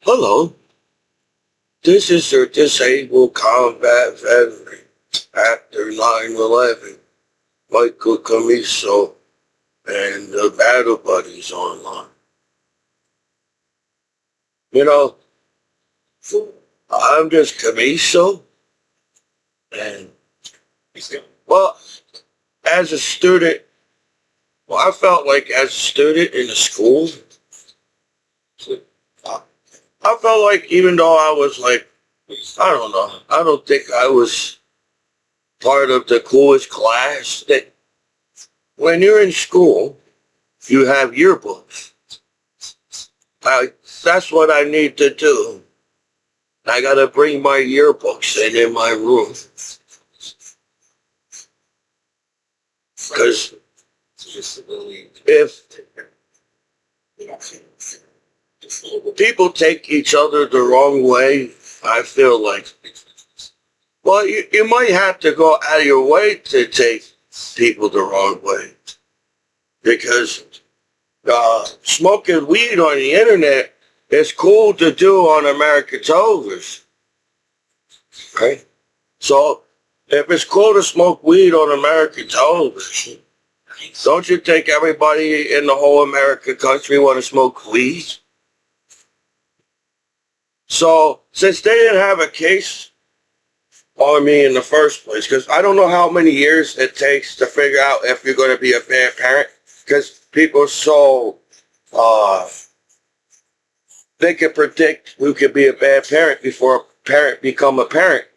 Hello, this is your disabled combat veteran after 9/11, Michael Commiso, and the Battle Buddies online. You know, I'm just Commiso, and, well, as a student, I felt like as a student in the school, I felt like even though I was like, I don't know, I don't think I was part of the coolest class, that when you're in school, you have yearbooks. That's what I need to do. I gotta bring my yearbooks in my room. Because if people take each other the wrong way, I feel like, well, you might have to go out of your way to take people the wrong way. Because smoking weed on the internet is cool to do on American television. Right? So, if it's cool to smoke weed on American television, don't you think everybody in the whole American country want to smoke weed? So, since they didn't have a case on me in the first place, because I don't know how many years it takes to figure out if you're going to be a bad parent, because people are so, they can predict who could be a bad parent before a parent become a parent,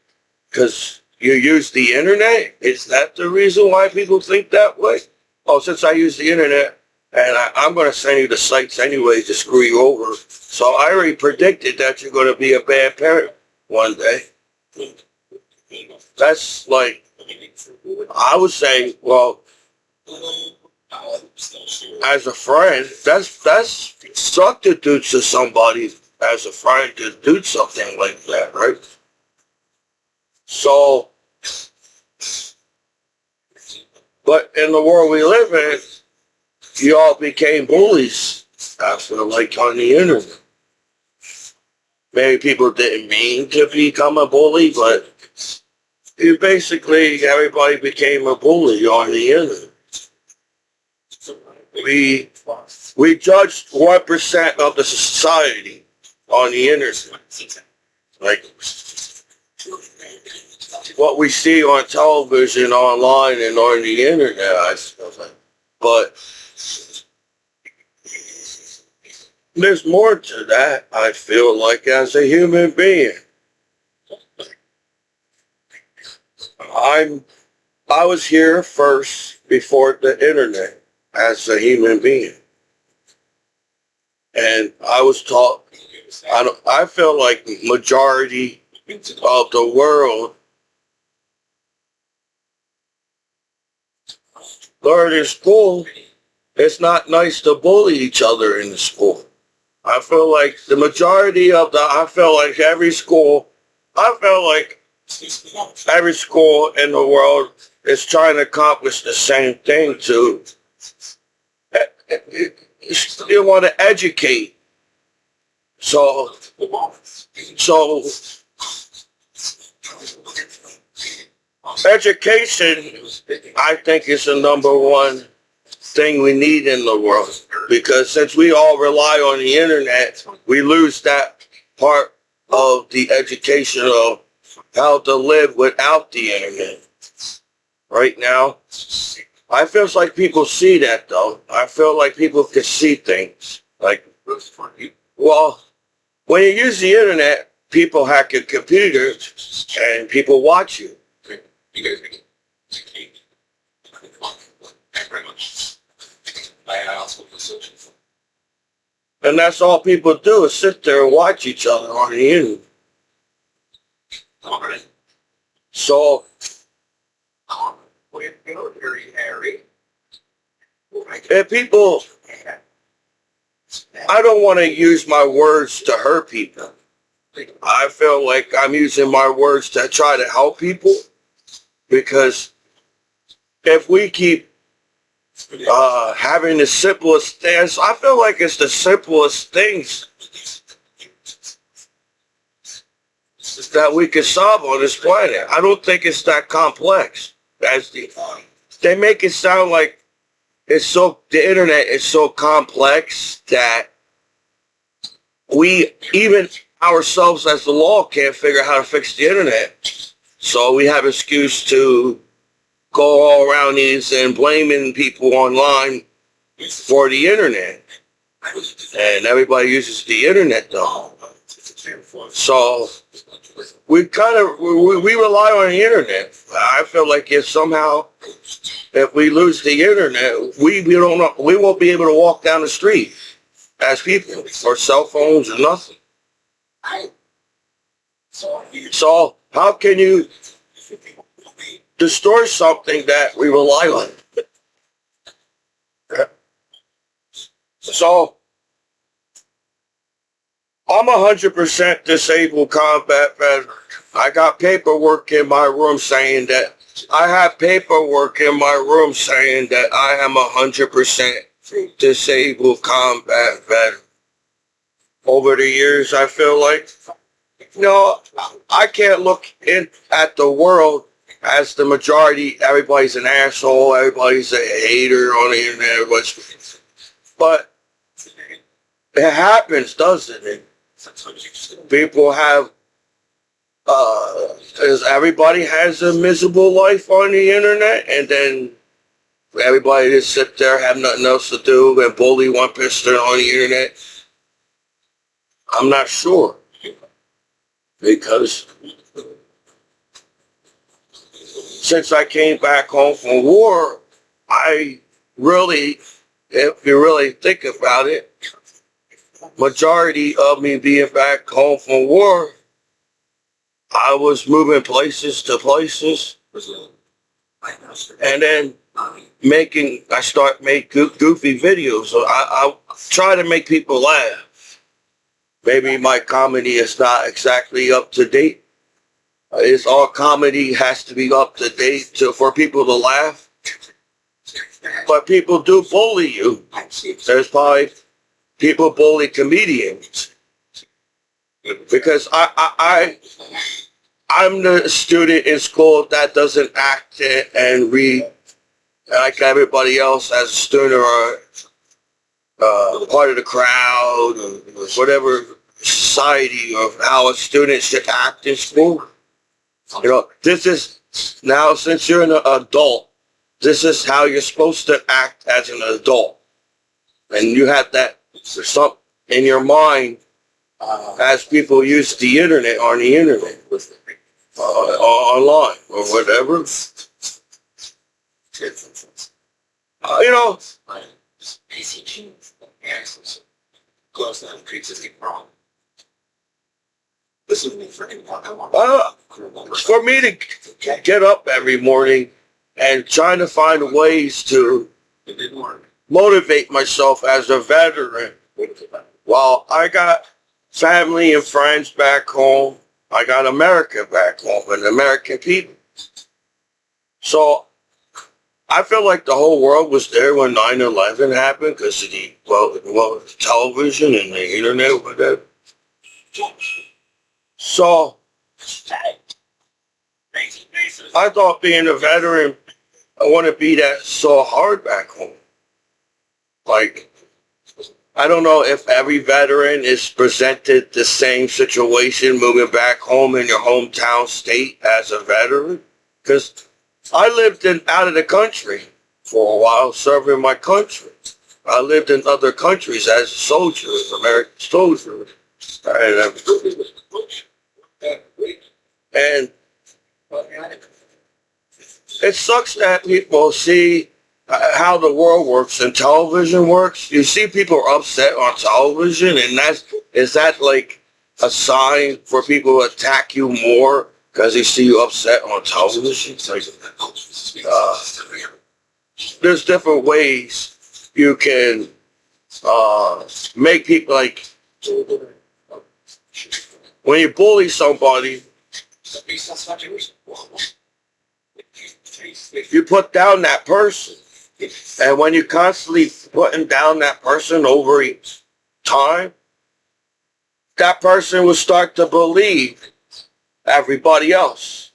because you use the internet. Is that the reason why people think that way? Oh, since I use the internet, and I'm going to send you the sites anyway to screw you over. So I already predicted that you're going to be a bad parent one day. That's like, I would say, well, as a friend, that's suck to do to somebody as a friend to do something like that, right? So, but in the world we live in, you all became bullies after, like, on the internet. Maybe people didn't mean to become a bully, but you basically, everybody became a bully on the internet. We judged 1% of the society on the internet. Like, what we see on television, online, and on the internet, I feel like. But there's more to that, I feel like, as a human being. I was here first before the internet as a human being. And I was taught, I feel like majority of the world learned in school, it's not nice to bully each other in the school. I feel like the majority of I feel like every school in the world is trying to accomplish the same thing to, you want to educate. So education, I think, is the number one thing we need in the world, because since we all rely on the internet, we lose that part of the education of how to live without the internet. Right now, I feel like people see that, though. I feel like people can see things. Like, well, when you use the internet, people hack your computer and people watch you. And that's all people do, is sit there and watch each other on the internet. So, if people, I don't want to use my words to hurt people. I feel like I'm using my words to try to help people, because if we keep having the simplest things, I feel like it's the simplest things that we can solve on this planet. I don't think it's that complex. They make it sound like the internet is so complex that we, even ourselves as the law, can't figure out how to fix the internet. So we have excuse to go all around these and blaming people online for the internet. And everybody uses the internet though. So we rely on the internet. I feel like if we lose the internet, we won't be able to walk down the street as people, or cell phones or nothing. So how can you destroy something that we rely on? So I'm 100% disabled combat veteran. I got paperwork in my room saying that I am 100% disabled combat veteran. Over the years, I feel like, I can't look at the world as the majority. Everybody's an asshole. Everybody's a hater on the internet. But it happens, doesn't it? People have, everybody has a miserable life on the internet, and then everybody just sit there, have nothing else to do, and bully one person on the internet. I'm not sure, because since I came back home from war, if you really think about it, majority of me being back home from war, I was moving places to places, and then I start making goofy videos. So I try to make people laugh. Maybe my comedy is not exactly up to date. It's all comedy has to be up to date for people to laugh. But people do bully you. There's probably people bully comedians. Because I'm the student in school that doesn't act and read like everybody else as a student or part of the crowd or whatever society of how a student should act in school. This is, now since you're an adult, this is how you're supposed to act as an adult. And you have that in your mind as people use the internet on the internet, online or whatever. For me to get up every morning and trying to find ways to motivate myself as a veteran, while I got family and friends back home, I got America back home and American people. So I feel like the whole world was there when 9/11 happened because of the television and the internet, whatever. So I thought being a veteran, I want to be that so hard back home. Like, I don't know if every veteran is presented the same situation moving back home in your hometown state as a veteran. Because I lived out of the country for a while, serving my country. I lived in other countries as a soldier, American soldier. And it sucks that people see how the world works and television works. You see people are upset on television, and is that like a sign for people to attack you more because they see you upset on television? It's like, there's different ways you can make people, like, when you bully somebody, you put down that person. And when you're constantly putting down that person over time, that person will start to believe everybody else.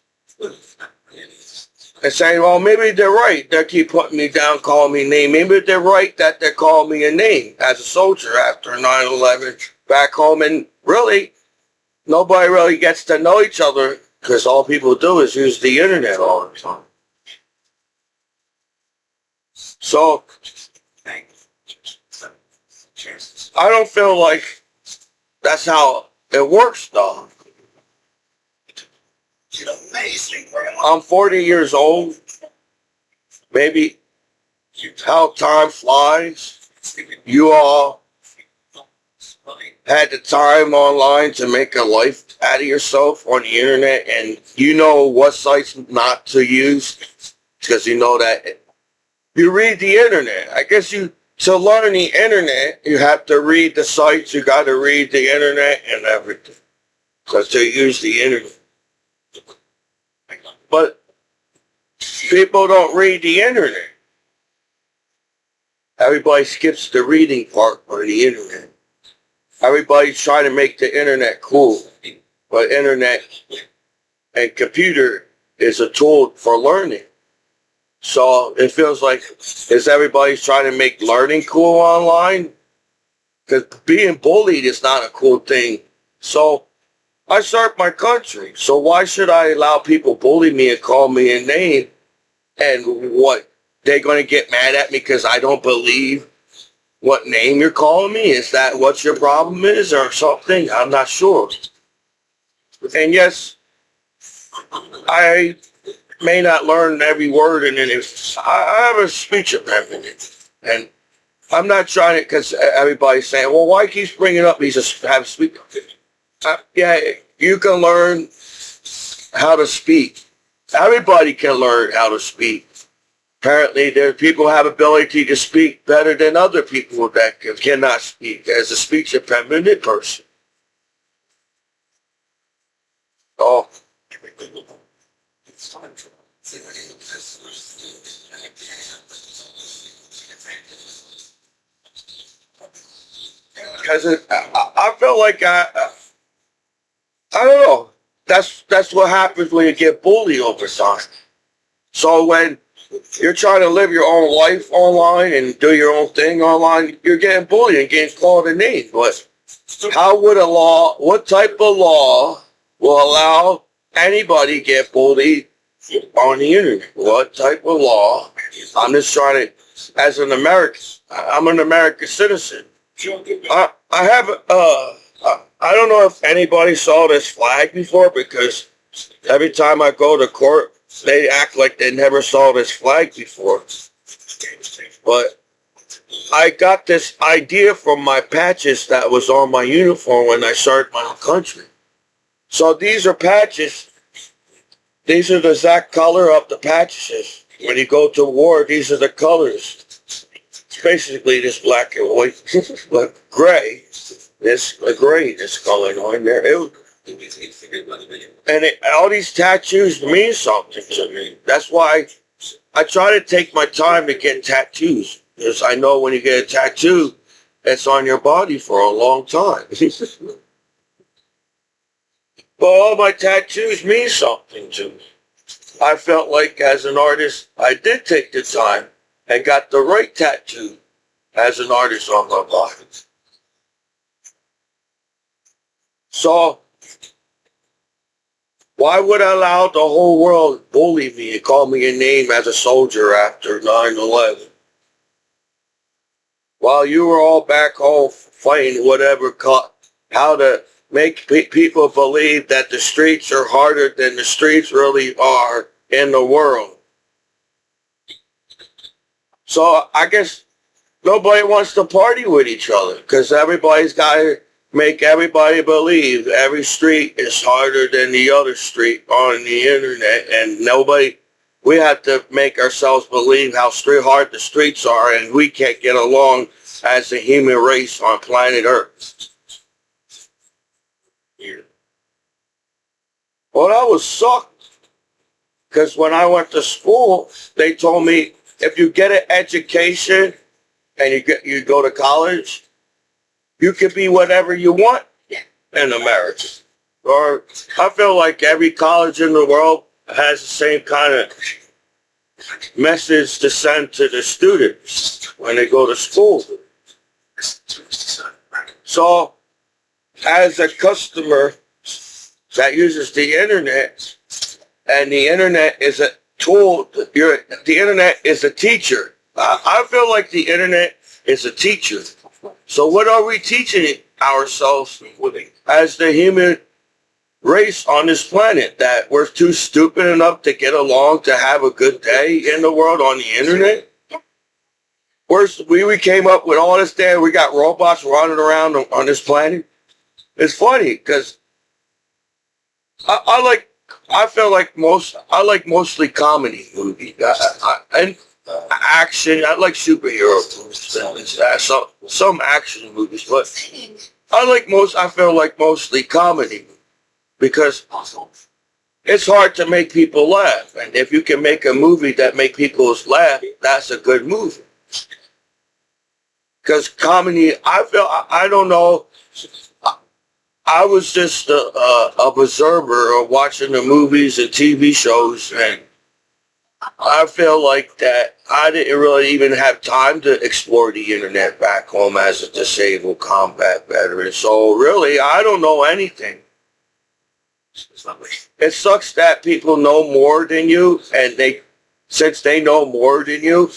And saying, well, maybe they're right. They keep putting me down, calling me a name. Maybe they're right that they call me a name as a soldier after 9/11 back home. And really, nobody really gets to know each other because all people do is use the internet all the time. So, I don't feel like that's how it works, though. I'm 40 years old. Maybe how time flies. You all had the time online to make a life out of yourself on the internet, and you know what sites not to use because you know that you read the internet. I guess to learn the internet, you have to read the sites. You got to read the internet and everything because to use the internet. But people don't read the internet. Everybody skips the reading part on the internet. Everybody's trying to make the internet cool. But internet and computer is a tool for learning. So it feels like, is everybody's trying to make learning cool online? Because being bullied is not a cool thing. So I serve my country, so why should I allow people bully me and call me a name? And what, they're going to get mad at me because I don't believe what name you're calling me? Is that what your problem is or something? I'm not sure. And yes, I may not learn every word, and then I have a speech impediment. And I'm not trying to, because everybody's saying, well, why keeps bringing up he's a have speech? Yeah, you can learn how to speak. Everybody can learn how to speak. Apparently, there people have ability to speak better than other people that cannot speak as a speech impediment person. Oh. Because I feel like I don't know. That's what happens when you get bullied over time. So when you're trying to live your own life online and do your own thing online, you're getting bullied and getting called a name. But how would what type of law will allow anybody to get bullied on the internet? What type of law? I'm just trying to, as an American, I'm an American citizen. I have, I don't know if anybody saw this flag before, because every time I go to court, they act like they never saw this flag before. But I got this idea from my patches that was on my uniform when I served my country. So these are patches. These are the exact color of the patches. When you go to war, these are the colors. It's basically this black and white, but gray. This gray that's going on there. All these tattoos mean something to me. That's why I try to take my time to get tattoos, because I know when you get a tattoo, it's on your body for a long time. But all my tattoos mean something to me. I felt like as an artist, I did take the time and got the right tattoo as an artist on my body. So, why would I allow the whole world bully me and call me a name as a soldier after 9/11? While you were all back home fighting whatever, how to make people believe that the streets are harder than the streets really are in the world. So I guess nobody wants to party with each other, because everybody's got to make everybody believe every street is harder than the other street on the internet, and we have to make ourselves believe how hard the streets are, and we can't get along as a human race on planet Earth. Well, that was sucked, because when I went to school, they told me if you get an education and you go to college, you can be whatever you want in America. Or I feel like every college in the world has the same kind of message to send to the students when they go to school. So, as a customer that uses the internet, and the internet is a tool, the internet is a teacher. I feel like the internet is a teacher. So what are we teaching ourselves as the human race on this planet? That we're too stupid enough to get along to have a good day in the world on the internet? We came up with all this day. We got robots running around on this planet. It's funny because I like mostly comedy movies and action. I like superhero movies, some action movies, but I feel like mostly comedy because it's hard to make people laugh, and if you can make a movie that make people laugh, that's a good movie. Because comedy, I don't know. I was just a observer of watching the movies and TV shows, and I feel like that I didn't really even have time to explore the internet back home as a disabled combat veteran. So really, I don't know anything. It sucks that people know more than you, and since they know more than you,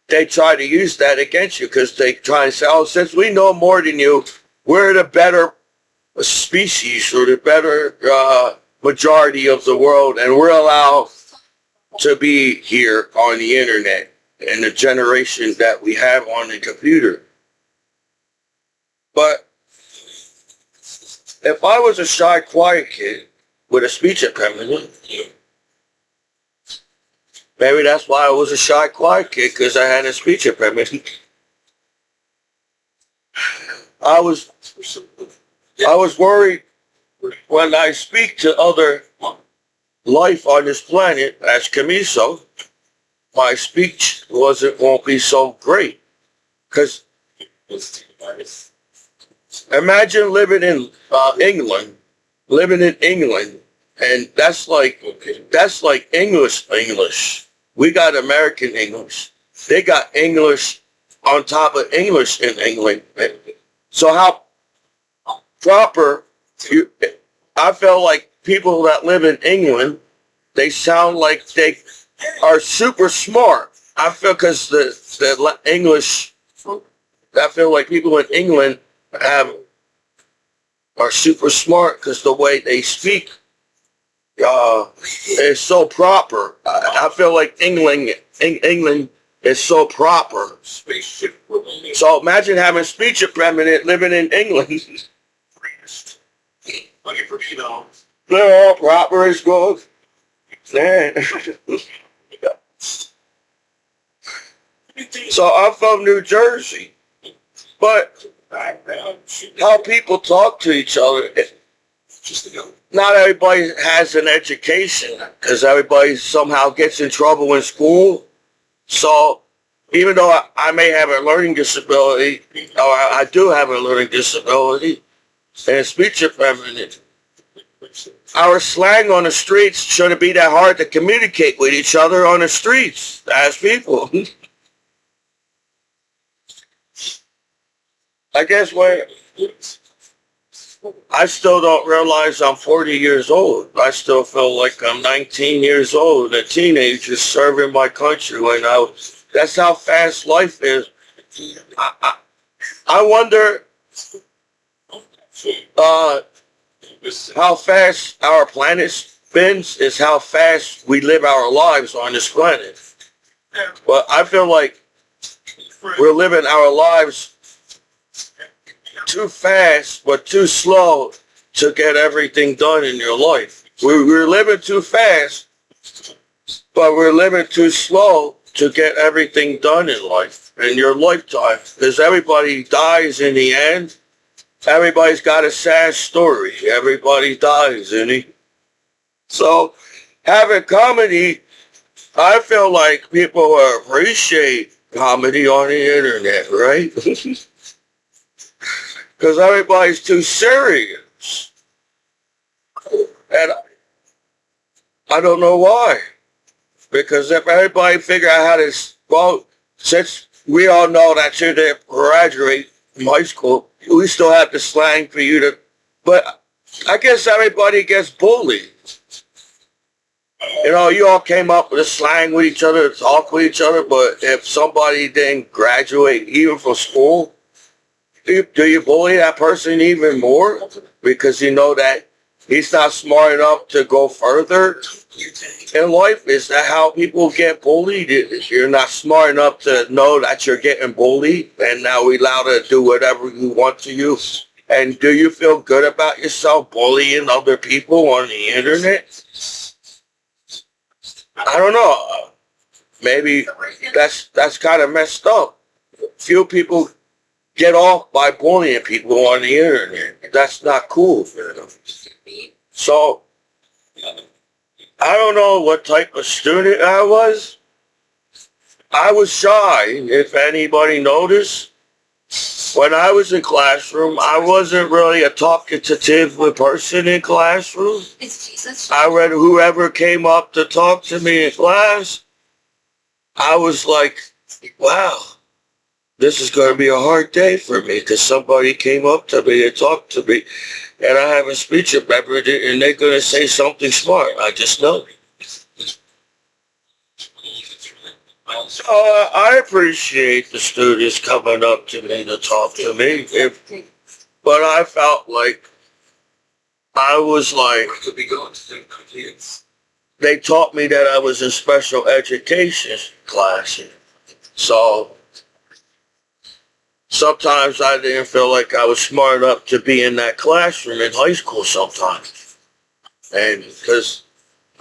they try to use that against you because they try and say, oh, since we know more than you, we're the better species or the better majority of the world, and we're allowed to be here on the internet and the generation that we have on the computer. But if I was a shy, quiet kid with a speech impediment, maybe that's why I was a shy, quiet kid, because I had a speech impediment. I was worried when I speak to other life on this planet as Commiso, my speech won't be so great. Because imagine living in England, and that's like English. We got American English. They got English on top of English in England. So how proper I feel like people that live in England, they sound like they are super smart. I feel because the English, I feel like people in England are super smart because the way they speak is so proper. I feel like England is so proper. So imagine having speech impediment living in England. They're all proper as gold. So I'm from New Jersey, but how people talk to each other, not everybody has an education because everybody somehow gets in trouble in school. So even though I may have a learning disability, or I do have a learning disability and speech impediment, our slang on the streets shouldn't be that hard to communicate with each other on the streets as people. I guess I still don't realize I'm 40 years old. I still feel like I'm 19 years old, a teenager serving my country that's how fast life is. I wonder how fast our planet spins is how fast we live our lives on this planet. But I feel like we're living our lives too fast but too slow to get everything done in your life. We're living too fast, but we're living too slow to get everything done in life, in your lifetime. Because everybody dies in the end. Everybody's got a sad story. Everybody dies, So, having comedy, I feel like people appreciate comedy on the internet, right? Because everybody's too serious. I don't know why. Because if everybody figure out how to, well, since we all know that you're to graduate from high school, we still have the slang for you to, but I guess everybody gets bullied. You know, you all came up with a slang with each other, talk with each other, but if somebody didn't graduate even from school, do you bully that person even more? Because you know that he's not smart enough to go further in life? Is that how people get bullied? You're not smart enough to know that you're getting bullied, and now we're allowed to do whatever we want to you. And do you feel good about yourself bullying other people on the internet? I don't know. Maybe that's kind of messed up. Few people get off by bullying people on the internet. That's not cool for them. So, I don't know what type of student I was. I was shy, if anybody noticed. When I was in classroom, I wasn't really a talkative person in classroom. I read whoever came up to talk to me in class, I was like, wow, this is going to be a hard day for me because somebody came up to me and talked to me, and I have a speech impediment, and they're going to say something smart. I just know. So I appreciate the students coming up to me to talk to me, but I felt like I was like, they taught me that I was in special education class. So sometimes I didn't feel like I was smart enough to be in that classroom in high school sometimes. And because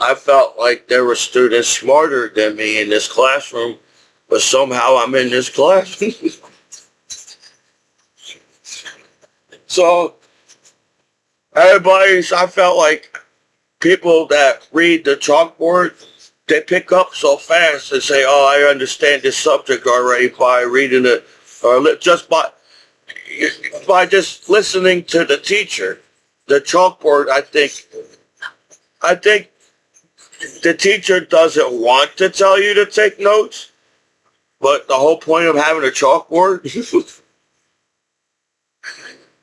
I felt like there were students smarter than me in this classroom, but somehow I'm in this class. So I felt like people that read the chalkboard, they pick up so fast and say, oh, I understand this subject already by reading it, or just by just listening to the teacher. The chalkboard, I think the teacher doesn't want to tell you to take notes, but the whole point of having a chalkboard.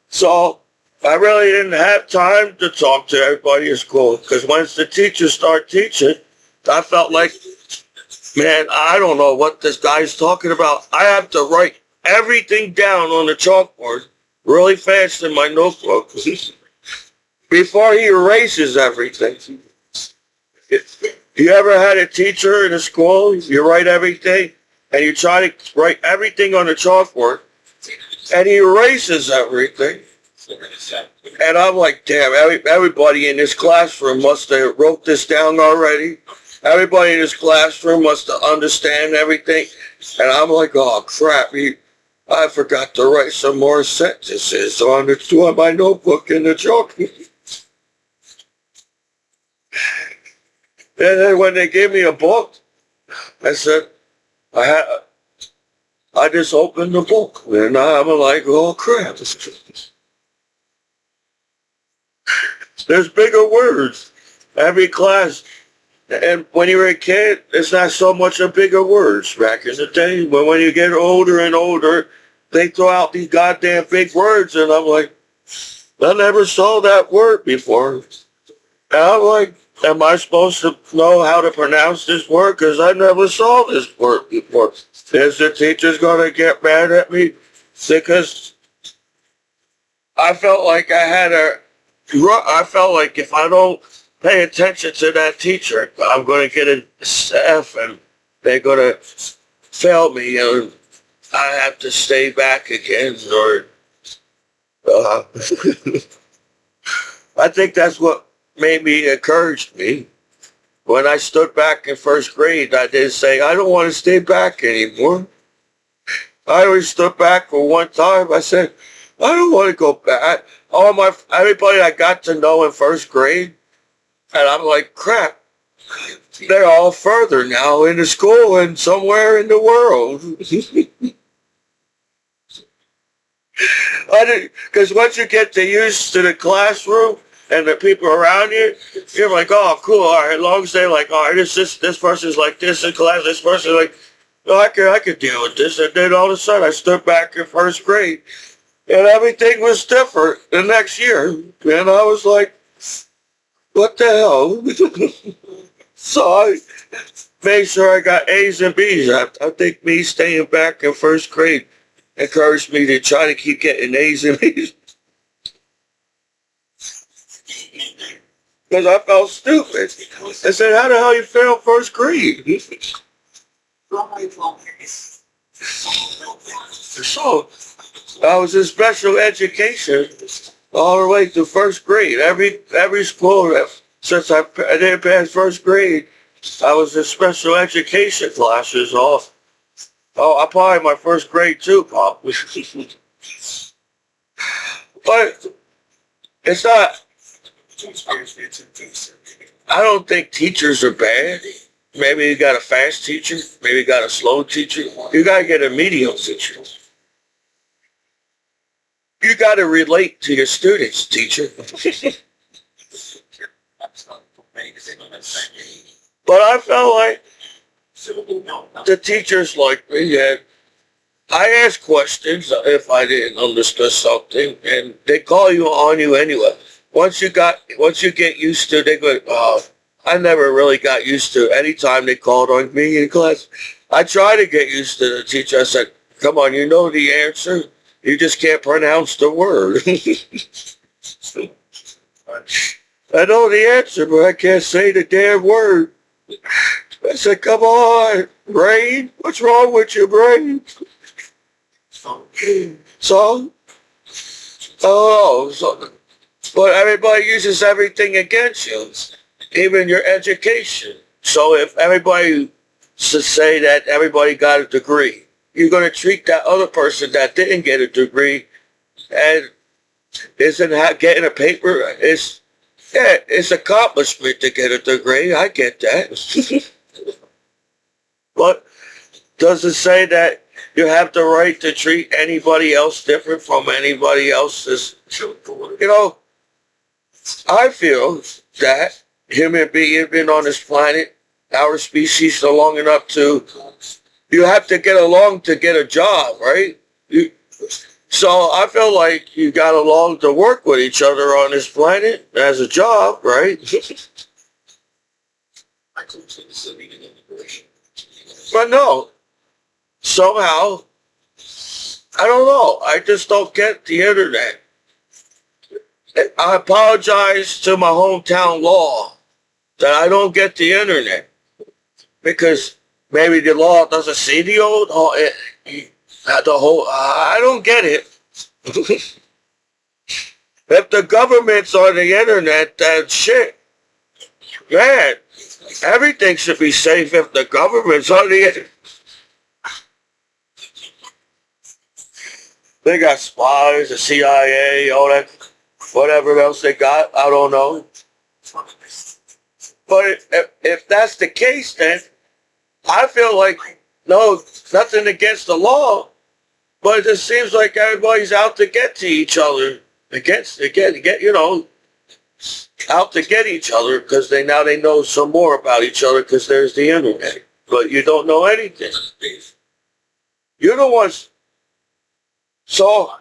So I really didn't have time to talk to everybody in school, because once the teachers start teaching, I felt like, man, I don't know what this guy's talking about. I have to write everything down on the chalkboard really fast in my notebook before he erases everything. You ever had a teacher in a school, you write everything, and you try to write everything on the chalkboard, and he erases everything? And I'm like, damn, everybody in this classroom must have wrote this down already. Everybody in this classroom must have understand everything. And I'm like, oh, crap, I forgot to write some more sentences on my notebook in the chalk. And then when they gave me a book, I said, I just opened the book, and I'm like, oh crap. There's bigger words. Every class, and when you were a kid, it's not so much of bigger words back in the day. But when you get older and older, they throw out these goddamn big words, and I'm like, I never saw that word before. And I'm like, am I supposed to know how to pronounce this word? Because I never saw this word before. Is the teacher's going to get mad at me? Because I felt like I felt like if I don't pay attention to that teacher, I'm going to get an F, and they're going to fail me, and I have to stay back again. Or I think that's what encouraged me. When I stood back in first grade, I didn't say, I don't want to stay back anymore. I always stood back for one time. I said, I don't want to go back. Everybody I got to know in first grade, and I'm like, crap, they're all further now into school and somewhere in the world. Because once you get used to the classroom, and the people around you, you're like, oh, cool. All right, as long as they're like, all right, this person's like this in class, this person's like, no, I could deal with this. And then all of a sudden, I stood back in first grade, and everything was different the next year. And I was like, what the hell? So I made sure I got A's and B's. I think me staying back in first grade encouraged me to try to keep getting A's and B's. Because I felt stupid. I said, how the hell you fail first grade? So I was in special education all the way to first grade. Every school, since I didn't pass first grade, I was in special education classes off. Oh, I probably my first grade too, Pop. But it's not. I don't think teachers are bad. Maybe you got a fast teacher. Maybe you got a slow teacher. You got to get a medium teacher. You got to relate to your students, teacher. But I felt like the teachers like me, and I asked questions if I didn't understand something, and they call you on you anyway. Once you get used to, they go, oh, I never really got used to any time they called on me in class. I tried to get used to the teacher. I said, come on, you know the answer. You just can't pronounce the word. I know the answer, but I can't say the damn word. I said, come on, brain. What's wrong with your brain? So, but everybody uses everything against you, even your education. So if everybody should say that everybody got a degree, you're going to treat that other person that didn't get a degree and isn't getting a paper. It's accomplishment to get a degree. I get that. But does it say that you have the right to treat anybody else different from anybody else's? I feel that human being been on this planet, our species, so long enough you have to get along to get a job, right? So I feel like you got along to work with each other on this planet as a job, right? But no, somehow, I don't know. I just don't get the internet. I apologize to my hometown law that I don't get the internet because maybe the law doesn't see the whole. I don't get it. If the government's on the internet, then shit, man, everything should be safe if the government's on the internet. They got spies, the CIA, all that, whatever else they got, I don't know. But if that's the case, then I feel like, no, nothing against the law, but it just seems like everybody's out to get to each other, out to get each other because they know some more about each other because there's the internet. But you don't know anything. You're the ones. So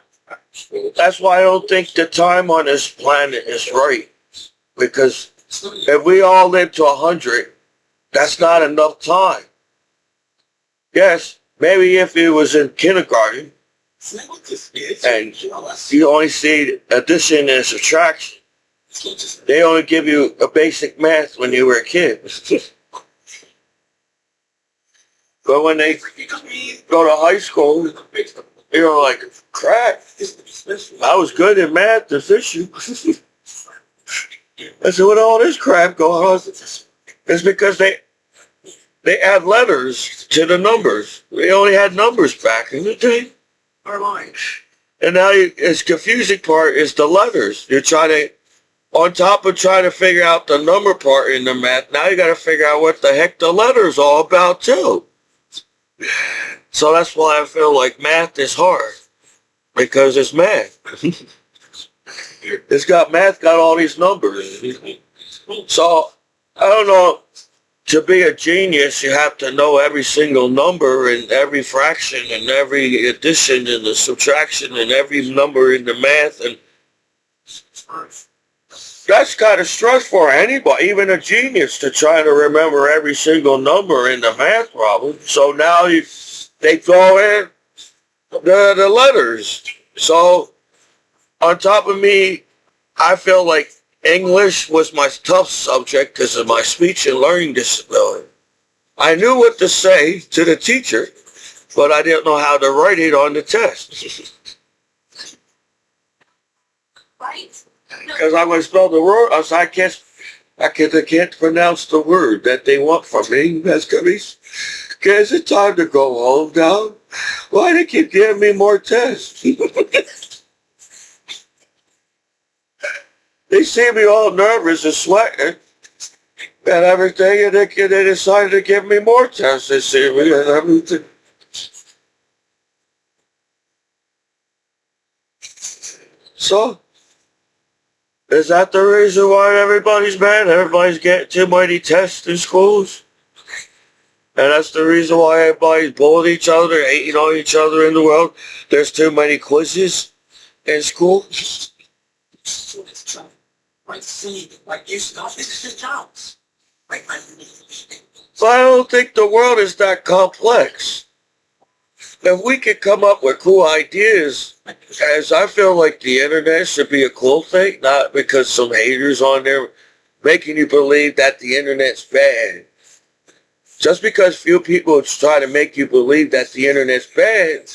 that's why I don't think the time on this planet is right. Because if we all live to 100, that's not enough time. Yes, maybe if it was in kindergarten and you only see addition and subtraction, they only give you a basic math when you were a kid. But when they go to high school, you're like, crap, I was good in math this issue. I said, what all this crap going on? It's because they add letters to the numbers. They only had numbers back in the day. And now it's confusing part is the letters. You're trying to, on top of trying to figure out the number part in the math, now you got to figure out what the heck the letter's all about too. So that's why I feel like math is hard. Because it's math. It's got math, got all these numbers. So I don't know. To be a genius, you have to know every single number and every fraction and every addition and the subtraction and every number in the math. And that's kind of stressful for anybody, even a genius, to try to remember every single number in the math problem. So now they throw in the letters. So on top of me, I feel like English was my tough subject because of my speech and learning disability. I knew what to say to the teacher, but I didn't know how to write it on the test. Right. Because I'm going to spell the word. I can't pronounce the word that they want from me. That's Commiso. Is it time to go home now? Why do they keep giving me more tests? They see me all nervous and sweating and everything, and they decided to give me more tests. They see me and everything. So, is that the reason why everybody's mad? Everybody's getting too many tests in schools? And that's the reason why everybody's bullying each other, hating on each other in the world? There's too many quizzes in school? Right, see, like you said, this is jobs. Right, So I don't think the world is that complex. If we could come up with cool ideas, as I feel like the internet should be a cool thing, not because some haters on there making you believe that the internet's bad. Just because few people try to make you believe that the internet's bad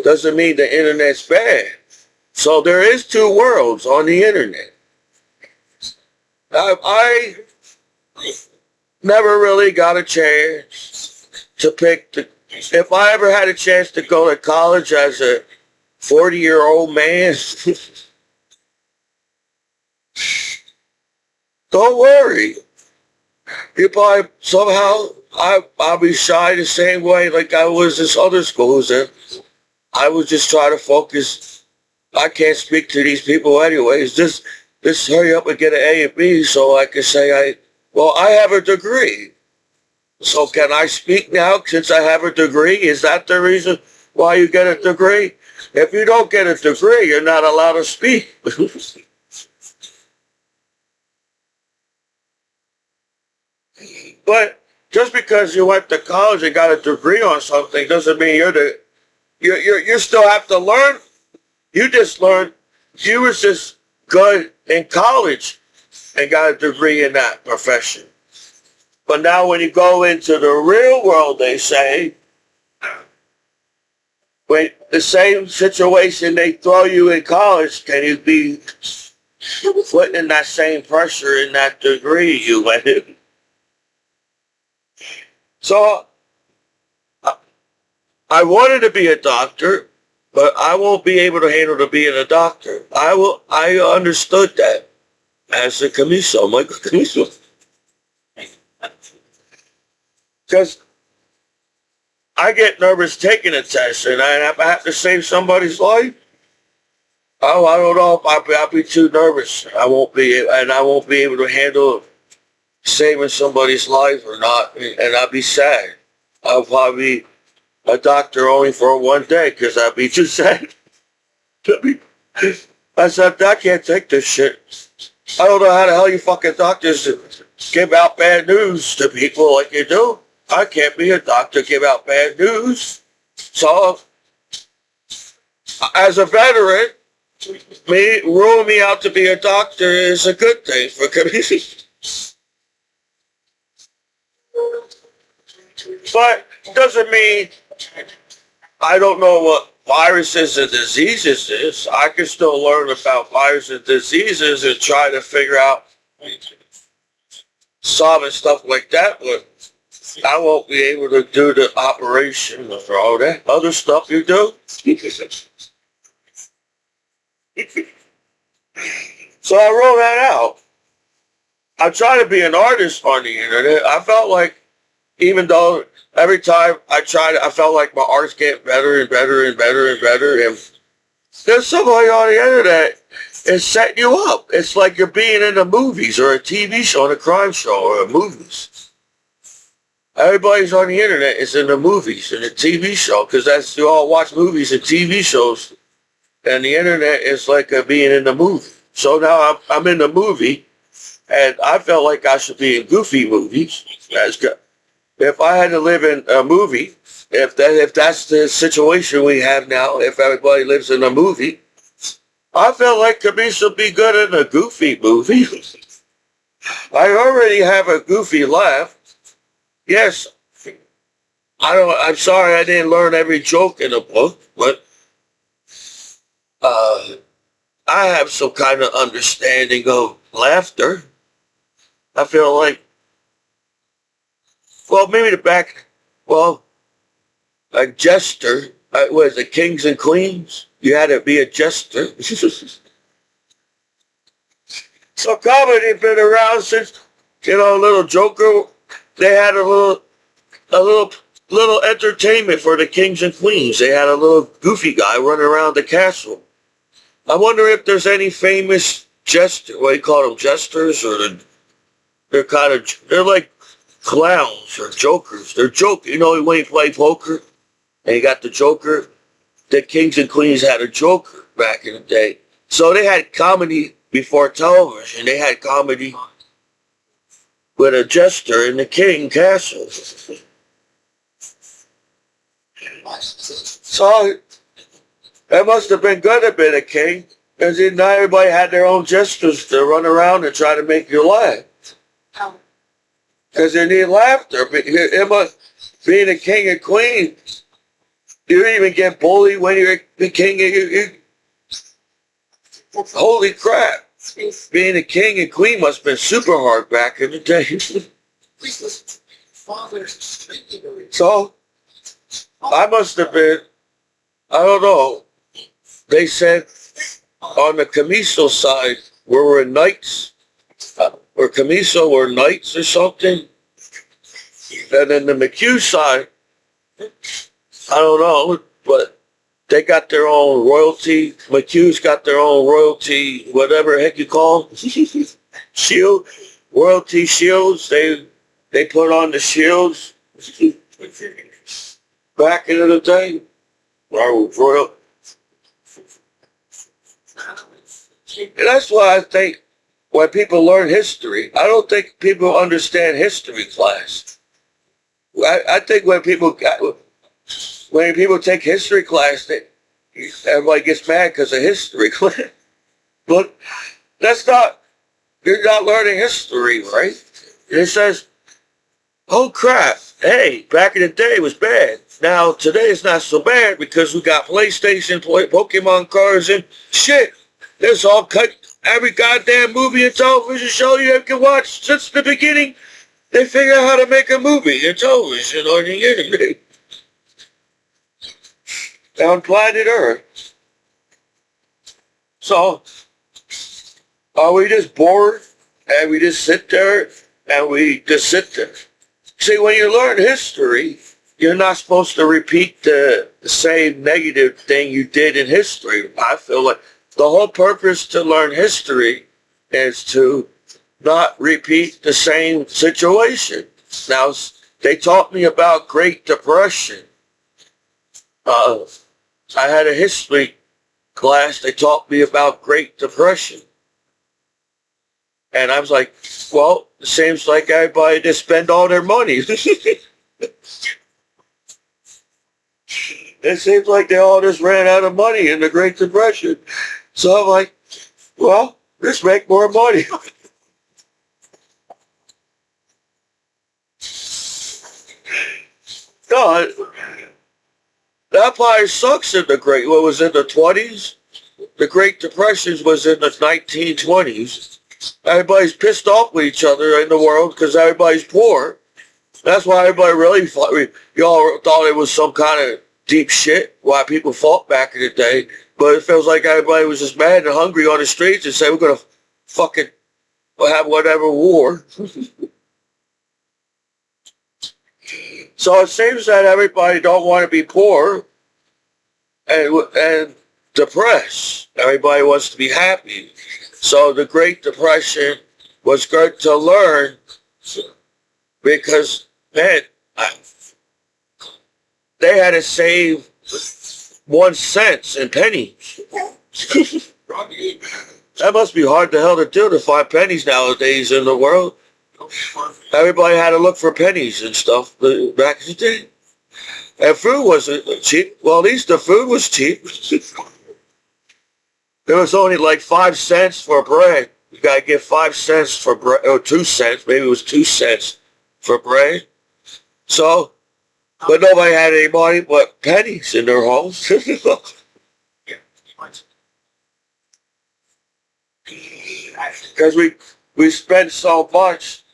doesn't mean the internet's bad. So there is two worlds on the internet. I never really got a chance to pick if I ever had a chance to go to college as a 40-year-old man, don't worry. If I'll be shy the same way like I was in other schools, and I would just try to focus. I can't speak to these people anyways. Just hurry up and get an A and B so I can say I have a degree. So can I speak now since I have a degree? Is that the reason why you get a degree? If you don't get a degree, you're not allowed to speak. But just because you went to college and got a degree on something doesn't mean you still have to learn. You just learned. You was just good in college and got a degree in that profession. But now when you go into the real world, they say, when the same situation they throw you in college, can you be put in that same pressure in that degree you went in? So I wanted to be a doctor, but I won't be able to handle being a doctor. I understood that as a Commiso, Michael Commiso. Because I get nervous taking a test, and I have to save somebody's life. Oh, I don't know if I'll be too nervous. I won't be able to handle saving somebody's life or not, and I'll be sad. I'll probably be a doctor only for one day because I'll be too sad. I said, I can't take this shit. I don't know how the hell you fucking doctors give out bad news to people like you do. I can't be a doctor, give out bad news. So, as a veteran, ruling me out to be a doctor is a good thing for community. But it doesn't mean I don't know what viruses and diseases is. I can still learn about viruses and diseases and try to figure out solving stuff like that, but I won't be able to do the operation or all that other stuff you do. So I wrote that out. I try to be an artist on the internet. I felt like, even though every time I tried, I felt like my art's getting better and better and better and better. And There's somebody on the internet is setting you up. It's like you're being in the movies or a TV show, a crime show or a movies. Everybody's on the internet is in the movies and the TV show because that's you all watch movies and TV shows, and the internet is like being in the movie. So now I'm in the movie, and I felt like I should be in goofy movies. That's good. If I had to live in a movie, if that's the situation we have now, if everybody lives in a movie, I felt like Commiso would be good in a goofy movie. I already have a goofy laugh. Yes, I'm sorry I didn't learn every joke in the book, but I have some kind of understanding of laughter. I feel like, well, maybe a jester. Was it Kings and Queens? You had to be a jester. So comedy been around since, Little Joker. They had a little entertainment for the kings and queens. They had a little goofy guy running around the castle. I wonder if there's any famous what do you call them, jesters, or they're like clowns or jokers. They're when you play poker and you got the joker. The kings and queens had a joker back in the day. So they had comedy before television. They had comedy with a jester in the king castle. So it must have been good to be a king, because not everybody had their own jesters to run around and try to make you laugh. Because they need laughter. Being a king and queen, you even get bullied when you're the king. Holy crap. Being a king and queen must have been super hard back in the day. So, I must have been, I don't know, they said on the Commiso side, we were knights, or Commiso were knights or something. And then the McHugh side, I don't know, but they got their own royalty. McHugh's got their own royalty, whatever the heck you call them. Shield. Royalty shields. They put on the shields back in the day. Royal. And that's why I think when people learn history, I don't think people understand history class. I think when people take history class, everybody gets mad because of history class. But you're not learning history, right? It says, oh crap, hey, back in the day it was bad. Now today it's not so bad because we got PlayStation, Pokemon cards, and shit. There's every goddamn movie and television show you can watch since the beginning. They figure out how to make a movie and television on the internet. On planet Earth. So, are we just bored and we just sit there and we just sit there? See, when you learn history, you're not supposed to repeat the same negative thing you did in history. I feel like the whole purpose to learn history is to not repeat the same situation. Now, they taught me about Great Depression. I had a history class. They taught me about Great Depression. And I was like, well, it seems like everybody just spend all their money. It seems like they all just ran out of money in the Great Depression. So I'm like, well, let's make more money. No, that probably sucks in what was in the 20s? The Great Depression was in the 1920s. Everybody's pissed off with each other in the world because everybody's poor. That's why everybody really fought. Y'all thought it was some kind of deep shit why people fought back in the day. But it feels like everybody was just mad and hungry on the streets and said, we're going to fucking have whatever war. So it seems that everybody don't want to be poor, and depressed. Everybody wants to be happy. So the Great Depression was good to learn because, man, they had to save 1 cent in pennies. That must be hard to hell to do, to find pennies nowadays in the world. Everybody had to look for pennies and stuff back in the day. And food wasn't cheap. Well, at least the food was cheap. There was only like 5 cents for bread. You gotta get 5 cents for bread, or 2 cents. Maybe it was 2 cents for bread. So, but nobody had any money but pennies in their homes. Because we spent so much,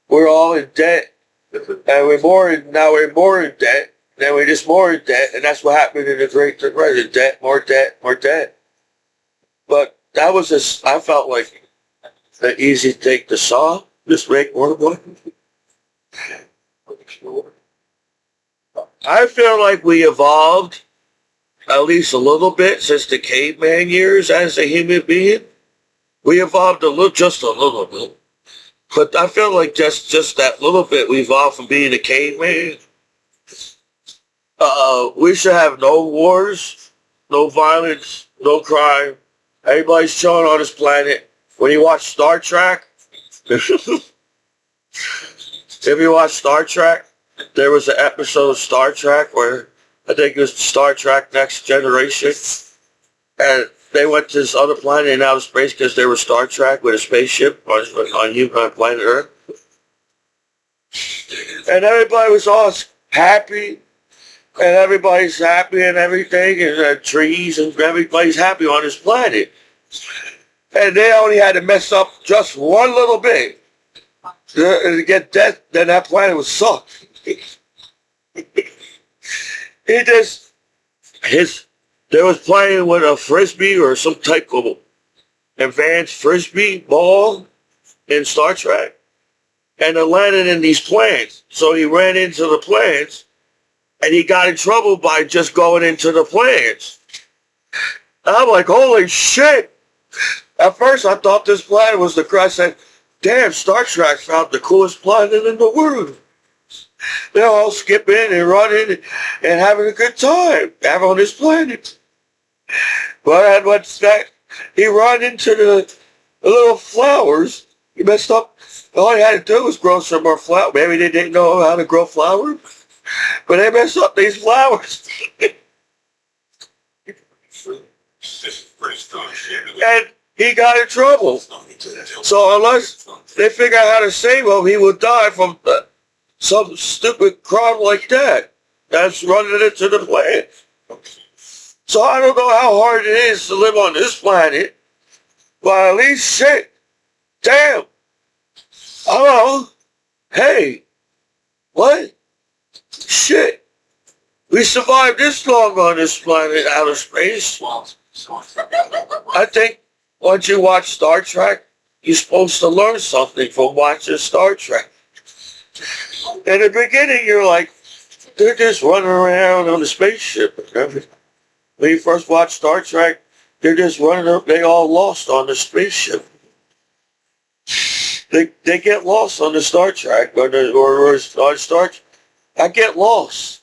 we're all in debt, and now we're more in debt, then we're just more in debt, and that's what happened in the Great Depression. Debt, more debt, more debt. But that was I felt like an easy thing to solve. Just make more money. I feel like we evolved at least a little bit since the caveman years as a human being. We evolved just a little bit. But I feel like just that little bit we evolved from being a caveman. We should have no wars, no violence, no crime. Everybody's chilling on this planet. When you watch Star Trek, if you watch Star Trek, there was an episode of Star Trek where I think it was Star Trek Next Generation, and they went to this other planet in outer space because they were Star Trek with a spaceship on planet Earth. And everybody was all happy, and everybody's happy and everything, and trees, and everybody's happy on this planet. And they only had to mess up just one little bit to get death, then that planet would suck. They was playing with a frisbee or some type of advanced frisbee ball in Star Trek, and it landed in these plants. So he ran into the plants, and he got in trouble by just going into the plants. And I'm like, holy shit! At first, I thought this planet was the Christ. I said, damn, Star Trek found the coolest planet in the world. They're all skipping and running and having a good time on this planet. But what's that? He ran into the little flowers. He messed up. All he had to do was grow some more flowers. Maybe they didn't know how to grow flowers, but they messed up these flowers. And he got in trouble. So unless they figure out how to save him, he would die from some stupid crime like that. That's running into the planet. So I don't know how hard it is to live on this planet, but at least shit. Damn. Hello. Hey. What? Shit. We survived this long on this planet out of space. I think once you watch Star Trek, you're supposed to learn something from watching Star Trek. In the beginning, you're like, they're just running around on the spaceship and everything. When you first watch Star Trek, they're just running up, they all lost on the spaceship. They get lost on the Star Trek, or on Star Trek. I get lost.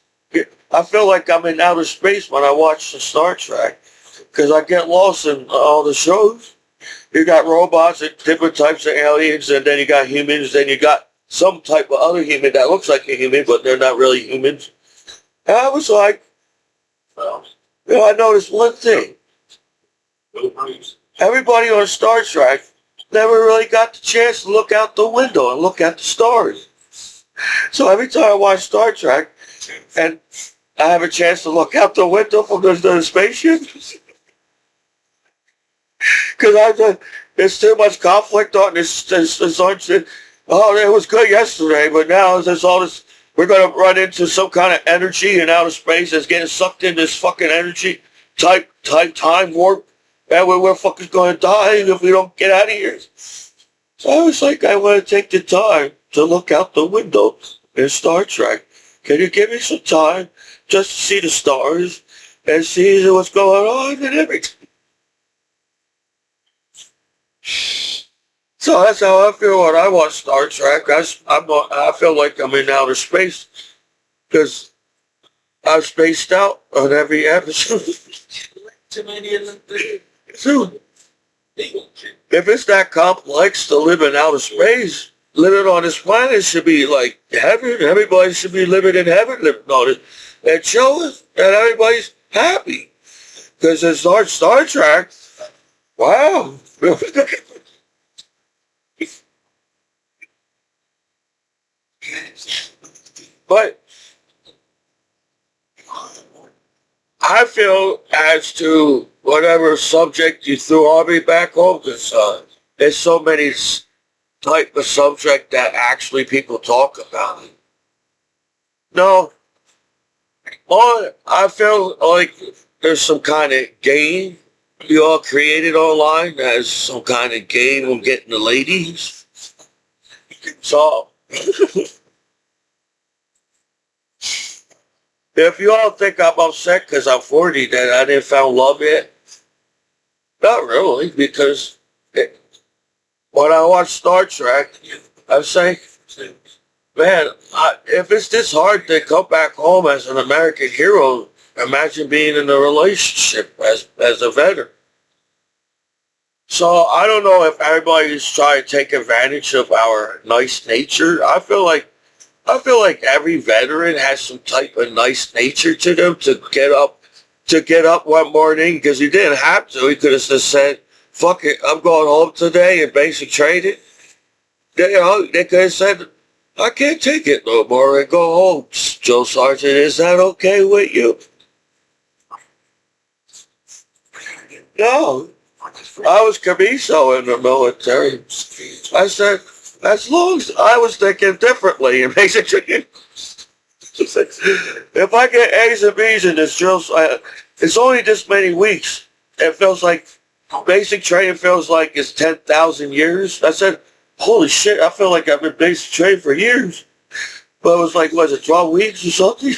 I feel like I'm in outer space when I watch the Star Trek, because I get lost in all the shows. You got robots and different types of aliens, and then you got humans, then you got some type of other human that looks like a human, but they're not really humans. And I was like, I noticed one thing. Everybody on Star Trek never really got the chance to look out the window and look at the stars. So every time I watch Star Trek, and I have a chance to look out the window from the spaceship, because there's too much conflict on this. Oh, it was good yesterday, but now there's all this. We're going to run into some kind of energy in outer space that's getting sucked in this fucking energy type time warp, and we're fucking going to die if we don't get out of here. So I was like, I want to take the time to look out the window in Star Trek. Can you give me some time just to see the stars and sees what's going on and everything. So that's how I feel when I watch Star Trek. I feel like I'm in outer space because I've spaced out on every episode. Too many of them. So if it's that complex to live in outer space, living on this planet should be like heaven. Everybody should be living in heaven, living on it, and showing that everybody's happy. Because in Star Trek, wow. But I feel as to whatever subject you threw on me back home, because there's so many type of subject that actually people talk about. No, I feel like there's some kind of game you all created online as some kind of game of getting the ladies. So if you all think I'm upset because I'm 40 that I didn't found love yet, not really, because when I watch Star Trek, I say, man, if it's this hard to come back home as an American hero, imagine being in a relationship as a veteran. So I don't know if everybody's trying to take advantage of our nice nature. I feel like every veteran has some type of nice nature to them to get up one morning, because he didn't have to. He could have just said, fuck it, I'm going home today and basic training. They could have said, I can't take it no more and go home. Joe Sergeant, is that okay with you? No. I was Commiso in the military. I said, as long as I was thinking differently in basic training. If I get A's and B's in this drill, it's only this many weeks. It feels like basic training feels like it's 10,000 years. I said, holy shit, I feel like I've been basic training for years. But it was like, was it 12 weeks or something?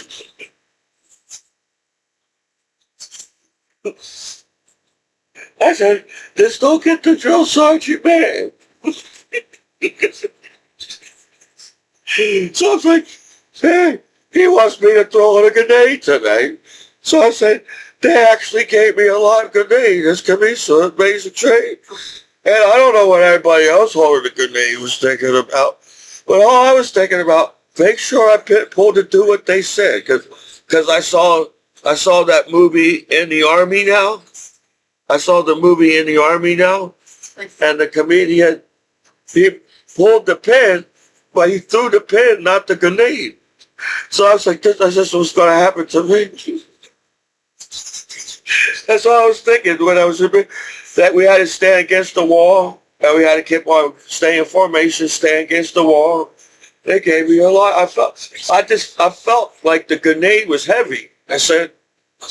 I said, just don't get the drill sergeant mad. So I was like, hey, he wants me to throw in a grenade today. So I said, they actually gave me a live grenade. This Commiso at basic training. And I don't know what everybody else holding the grenade was thinking about. But all I was thinking about, make sure I pulled to do what they said. Because I saw that movie In the Army Now. I saw the movie In the Army Now. And the comedian, he pulled the pin, but he threw the pin, not the grenade. So I was like, this is what's going to happen to me. That's all I was thinking when I was that we had to stand against the wall, and we had to keep on staying in formation, stand against the wall. They gave me a lot. I felt like the grenade was heavy. I said,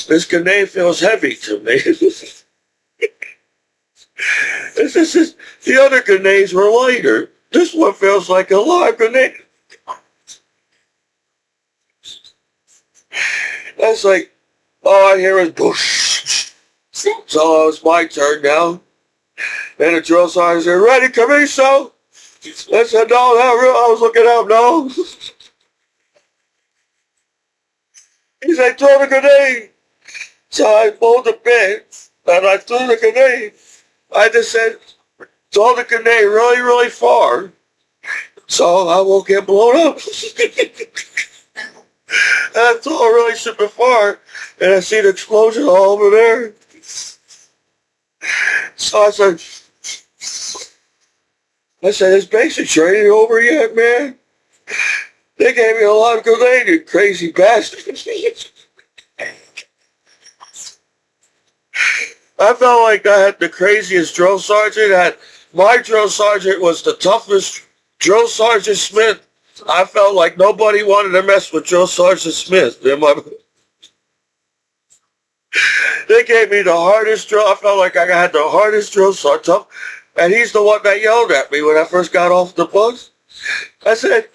this grenade feels heavy to me. The other grenades were lighter. This one feels like a live grenade. That's like, all I hear is whoosh. So it's my turn now. And the drill sergeant said, ready, Commiso? I said, no, not real. I was looking up, no. He said, throw the grenade. So I pulled the pin, and I threw the grenade. I just said, throw the grenade really, really far, so I won't get blown up. And I threw it really super far, and I see the explosion all over there. So I said, is basic training over yet, man? They gave me a lot of grenade, you crazy bastard. I felt like I had the craziest drill sergeant. My drill sergeant was the toughest. Drill Sergeant Smith, I felt like nobody wanted to mess with Drill Sergeant Smith. They gave me the hardest drill. I felt like I had the hardest drill sergeant. And he's the one that yelled at me when I first got off the bus. I said,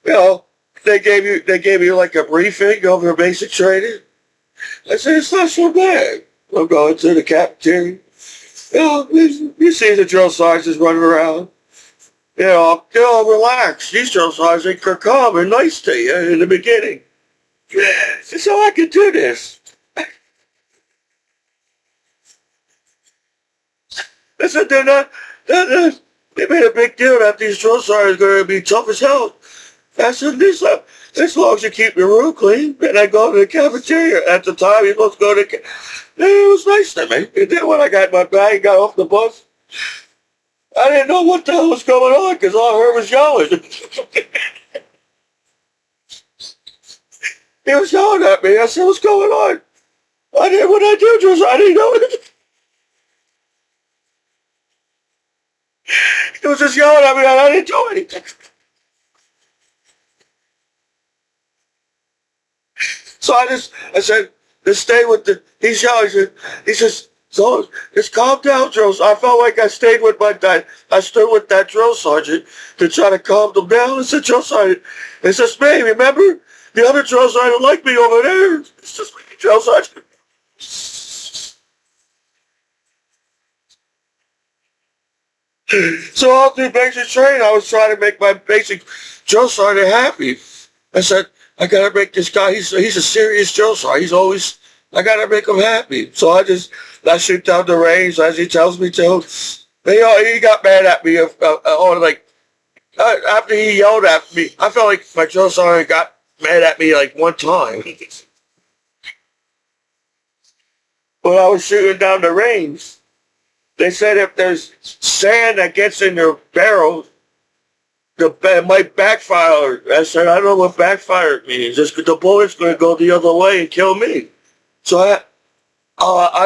they gave you like a briefing over basic training. I said, it's not so bad. I'm going to the cafeteria. You see the drill sergeants running around. Relax. These drill sergeants are calm and nice to you in the beginning. Yeah, so I can do this. I said, they made a big deal that these drill sergeants are going to be tough as hell. I said, as long as you keep your room clean, and I go to the cafeteria. At the time, you're supposed to go to the it was nice to me. And then when I got my bag and got off the bus, I didn't know what the hell was going on because all I heard was yelling. He was yelling at me. I said, what's going on? What I do, Jules? I didn't know it. He was just yelling at me and I didn't do anything. So I said, let's stay with he's yelling. He says, so just calm down, Jules. I felt like I stayed with I stood with that drill sergeant to try to calm them down. I said, drill sergeant, it's just me, remember? The other drill sergeant like me over there. It's just me, drill sergeant. So all through basic training, I was trying to make my basic drill sergeant happy. I said, I gotta make this guy, he's a serious drill sergeant. I gotta make him happy. So I shoot down the range as he tells me to. He got mad at me, after he yelled at me. I felt like my drill sergeant got mad at me like one time. When I was shooting down the range, they said if there's sand that gets in your barrel, it might backfire. I said, I don't know what backfire means. Just the bullet's going to go the other way and kill me. So I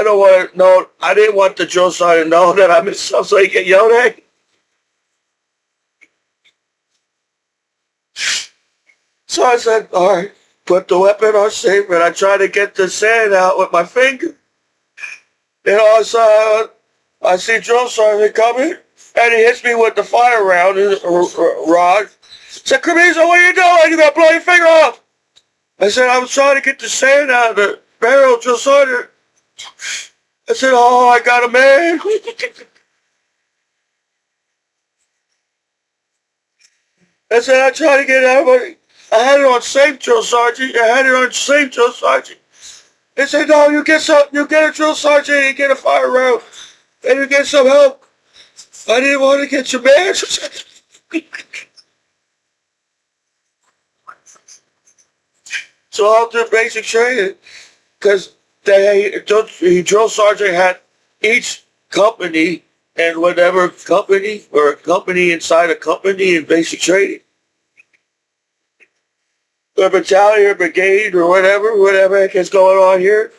don't want to know. I didn't want the drill sergeant to know that I missed something so he get yelled at. So I said, all right, put the weapon on safe, and I tried to get the sand out with my finger. And all of a sudden, I see drill sergeant coming, and he hits me with the fire round rod. I said, Commiso, what are you doing? You got to blow your finger off. I said, I was trying to get the sand out of the barrel, drill sergeant. I said, oh, I got a man. I said, I tried to get out of it. I had it on safe, drill sergeant. I had it on safe, drill sergeant. They said, no, you get a drill sergeant, you get a fire round, and you get some help. I didn't want to get your man. So I'll do basic training because the drill sergeant had each company and whatever company or a company inside a company in basic training. A battalion or brigade or whatever heck is going on here.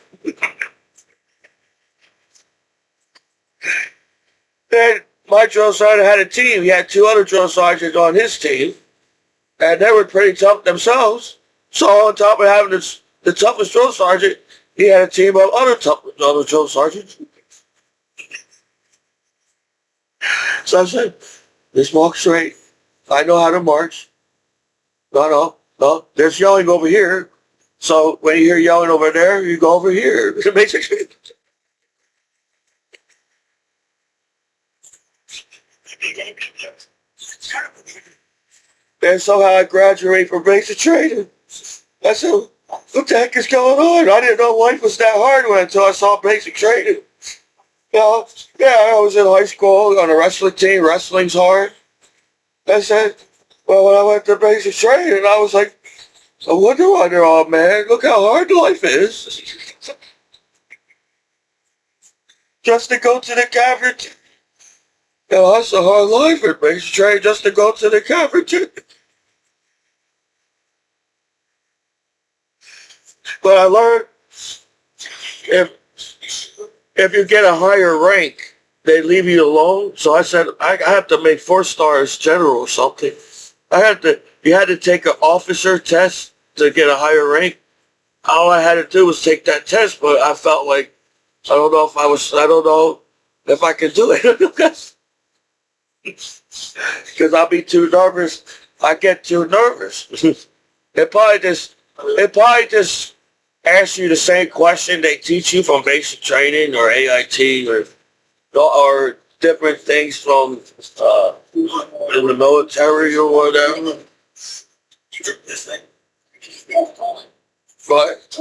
Then my drill sergeant had a team. He had two other drill sergeants on his team, and they were pretty tough themselves. So on top of having the toughest drill sergeant, he had a team of other drill sergeants. So I said, let's walk straight. I know how to march. No, there's yelling over here. So when you hear yelling over there, you go over here. It makes it. And somehow I graduated from basic training. I said, what the heck is going on? I didn't know life was that hard until I saw basic training. I was in high school on a wrestling team. Wrestling's hard. I said, well, when I went to basic training, I was like, I wonder why they're all mad. Look how hard life is. Just to go to the cafeteria. That's a hard life at basic training, just to go to the cafeteria. But I learned if you get a higher rank, they leave you alone. So I said, I have to make 4 stars general or something. You had to take an officer test to get a higher rank. All I had to do was take that test, but I felt like, I don't know if I could do it. Because I'll be too nervous. I get too nervous. It probably just ask you the same question they teach you from basic training or AIT or different things from in the military or whatever. But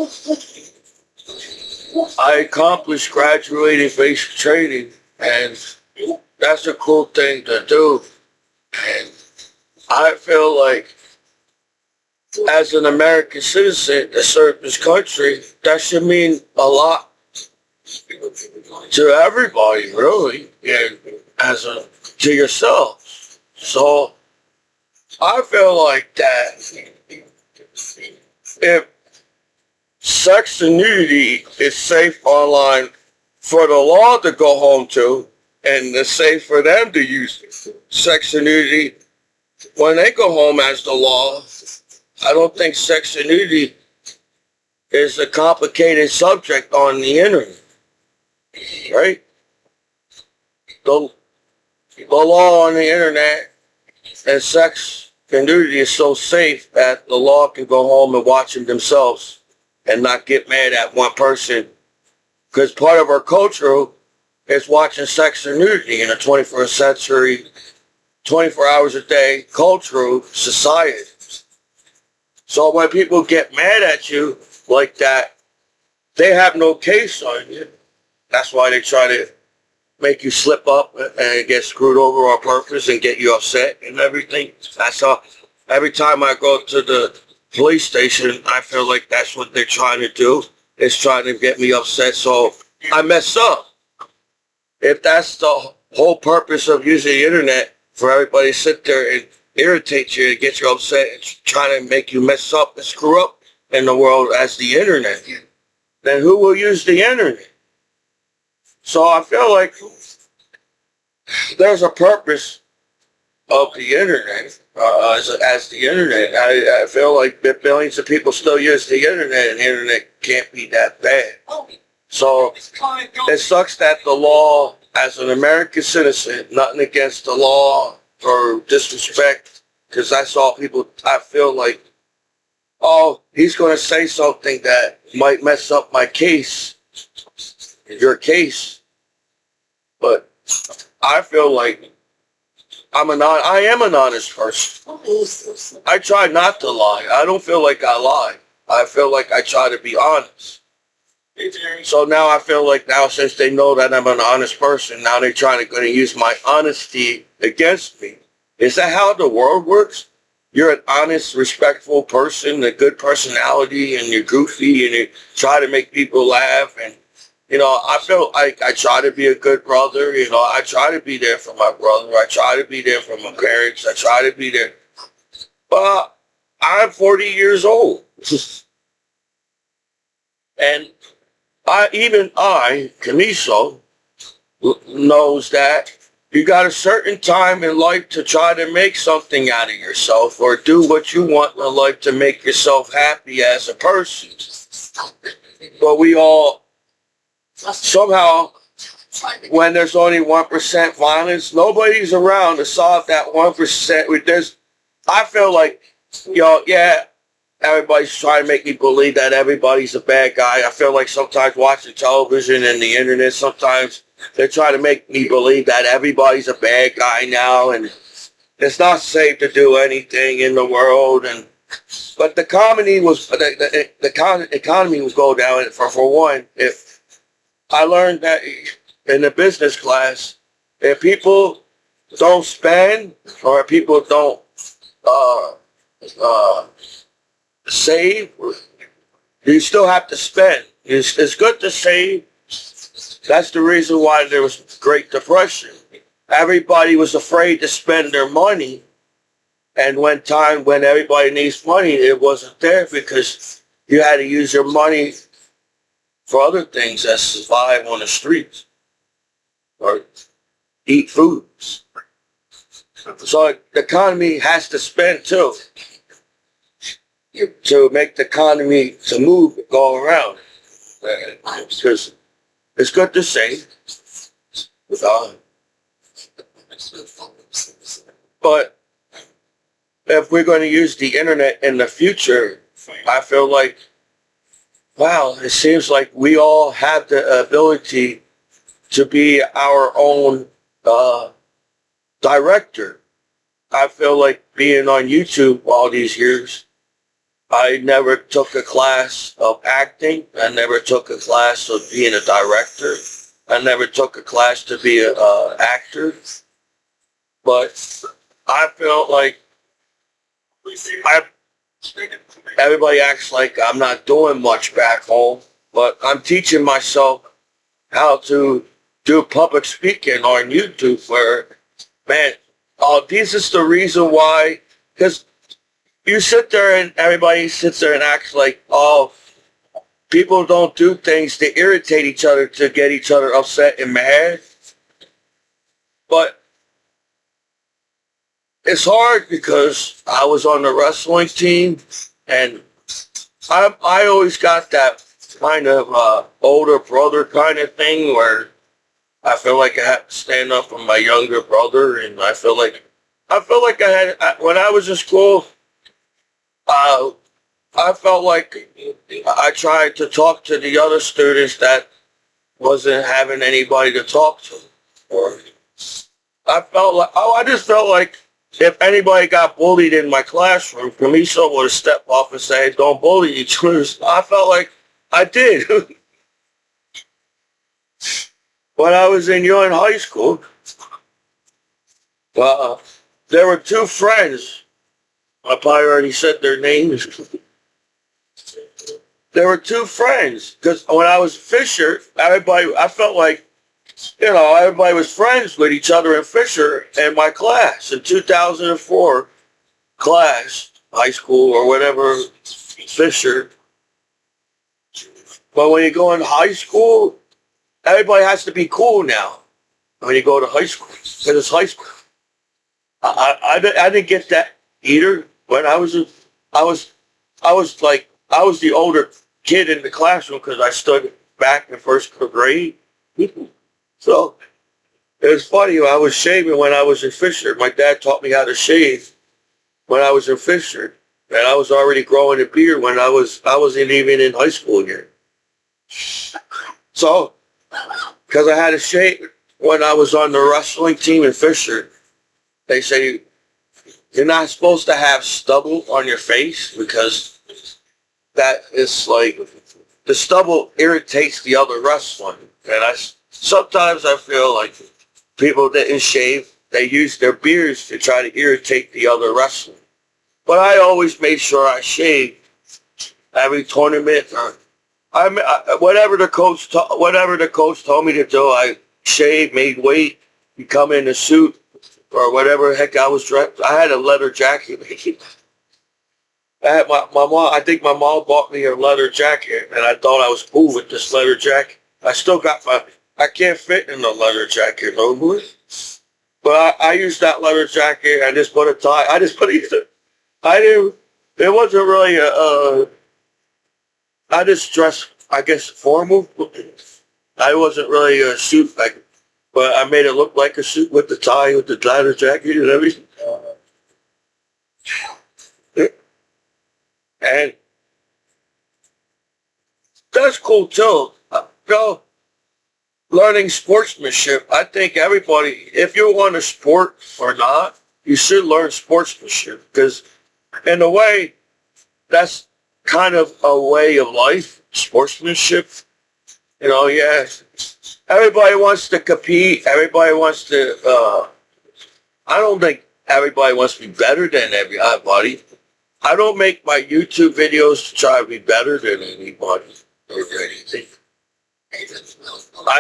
I accomplished graduating basic training, and that's a cool thing to do. And I feel like as an American citizen to serve this country, that should mean a lot to everybody, really, and to yourself. So I feel like that if sex and nudity is safe online for the law to go home to, and it's safe for them to use sex and nudity when they go home as the law, I don't think sex and nudity is a complicated subject on the internet, right? The law on the internet and sex and nudity is so safe that the law can go home and watch them themselves and not get mad at one person, because part of our culture is watching sex and nudity in a 21st century, 24 hours a day cultural society. So when people get mad at you like that, they have no case on you. That's why they try to make you slip up and get screwed over on purpose and get you upset and everything. That's how every time I go to the police station, I feel like that's what they're trying to do. Is trying to get me upset so I mess up. If that's the whole purpose of using the internet, for everybody to sit there and irritate you and get you upset and try to make you mess up and screw up in the world as the internet, then who will use the internet? So I feel like there's a purpose of the internet as the internet. I feel like billions of people still use the internet, and the internet can't be that bad. So it sucks that the law, as an American citizen, nothing against the law or disrespect, because I saw people, I feel like, oh, he's going to say something that might mess up my case, your case. But I feel like I am an honest person. I try not to lie. I don't feel like I lie. I feel like I try to be honest. So now I feel like now, since they know that I'm an honest person, now they're trying to use my honesty against me. Is that how the world works? You're an honest, respectful person, a good personality, and you're goofy, and you try to make people laugh. And, I feel like I try to be a good brother. I try to be there for my brother. I try to be there for my parents. I try to be there. But I'm 40 years old. And Commiso, knows that you got a certain time in life to try to make something out of yourself or do what you want in life to make yourself happy as a person. But we all, somehow, when there's only 1% violence, nobody's around to solve that 1%. I feel like, everybody's trying to make me believe that everybody's a bad guy. I feel like sometimes watching television and the internet, sometimes they're trying to make me believe that everybody's a bad guy now, and it's not safe to do anything in the world. But the economy was go down for one. If I learned that in the business class, if people don't spend or if people don't save, you still have to spend. It's good to save. That's the reason why there was Great Depression. Everybody was afraid to spend their money, and when everybody needs money, it wasn't there because you had to use your money for other things that survive on the streets or eat foods. So the economy has to spend too, to make the economy to move, go around. Because it's good to save, but if we're going to use the internet in the future, I feel like wow, it seems like we all have the ability to be our own director. I feel like being on YouTube all these years, I never took a class of acting. I never took a class of being a director. I never took a class to be an actor. But I felt like I, everybody acts like I'm not doing much back home, but I'm teaching myself how to do public speaking on YouTube where, man, oh, this is the reason why, because you sit there and everybody sits there and acts like, oh, people don't do things to irritate each other, to get each other upset and mad. But it's hard because I was on the wrestling team and I always got that kind of older brother kind of thing where I feel like I have to stand up for my younger brother, and I feel like when I was in school, I felt like I tried to talk to the other students that wasn't having anybody to talk to, or I just felt like if anybody got bullied in my classroom, Commiso would step off and say, "Don't bully each other." I felt like I did. When I was in high school, there were two friends. I probably already said their names. There were two friends because when I was Fisher, I felt like, everybody was friends with each other in Fisher in my class in 2004 class, high school or whatever, Fisher. But when you go in high school, everybody has to be cool now when you go to high school because it's high school. I didn't get that either. When I was the older kid in the classroom because I stood back in first grade. So it was funny. I was shaving when I was in Fisher. My dad taught me how to shave when I was in Fisher, and I was already growing a beard when I wasn't even in high school yet. So because I had to shave when I was on the wrestling team in Fisher, they say you're not supposed to have stubble on your face because that is like the stubble irritates the other wrestling. And sometimes I feel like people didn't shave, they use their beards to try to irritate the other wrestling. But I always made sure I shaved every tournament. Whatever the coach told me to do, I shaved, made weight, you come in a suit or whatever the heck I was dressed. I had a leather jacket. I had my mom. I think my mom bought me a leather jacket, and I thought I was cool with this leather jacket. I still got I can't fit in the leather jacket no more. But I used that leather jacket. I just put a tie. I didn't. It wasn't really I just dressed, I guess, formal. I wasn't really a suit, but I made it look like a suit with the tie, with the leather jacket and everything. And that's cool too. Learning sportsmanship. I think everybody, if you want a sport or not, you should learn sportsmanship because, in a way, that's kind of a way of life. Sportsmanship. Yeah. Everybody wants to compete. Everybody wants to. I don't think everybody wants to be better than everybody. I don't make my YouTube videos to try to be better than anybody or anything.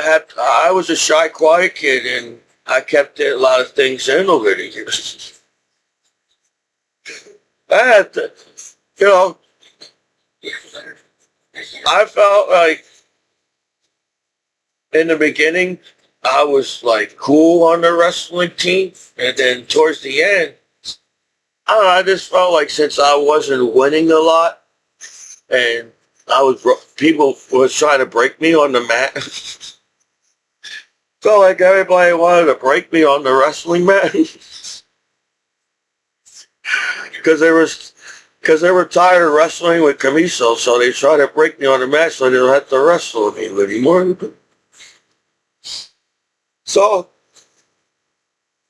I was a shy, quiet kid, and I kept a lot of things in over the years. I had to, I felt like in the beginning, I was like cool on the wrestling team, and then towards the end, I don't know, I just felt like since I wasn't winning a lot, and people was trying to break me on the mat. Felt like everybody wanted to break me on the wrestling mat. Because because they were tired of wrestling with Commiso, so they tried to break me on the match so they don't have to wrestle with me anymore. So,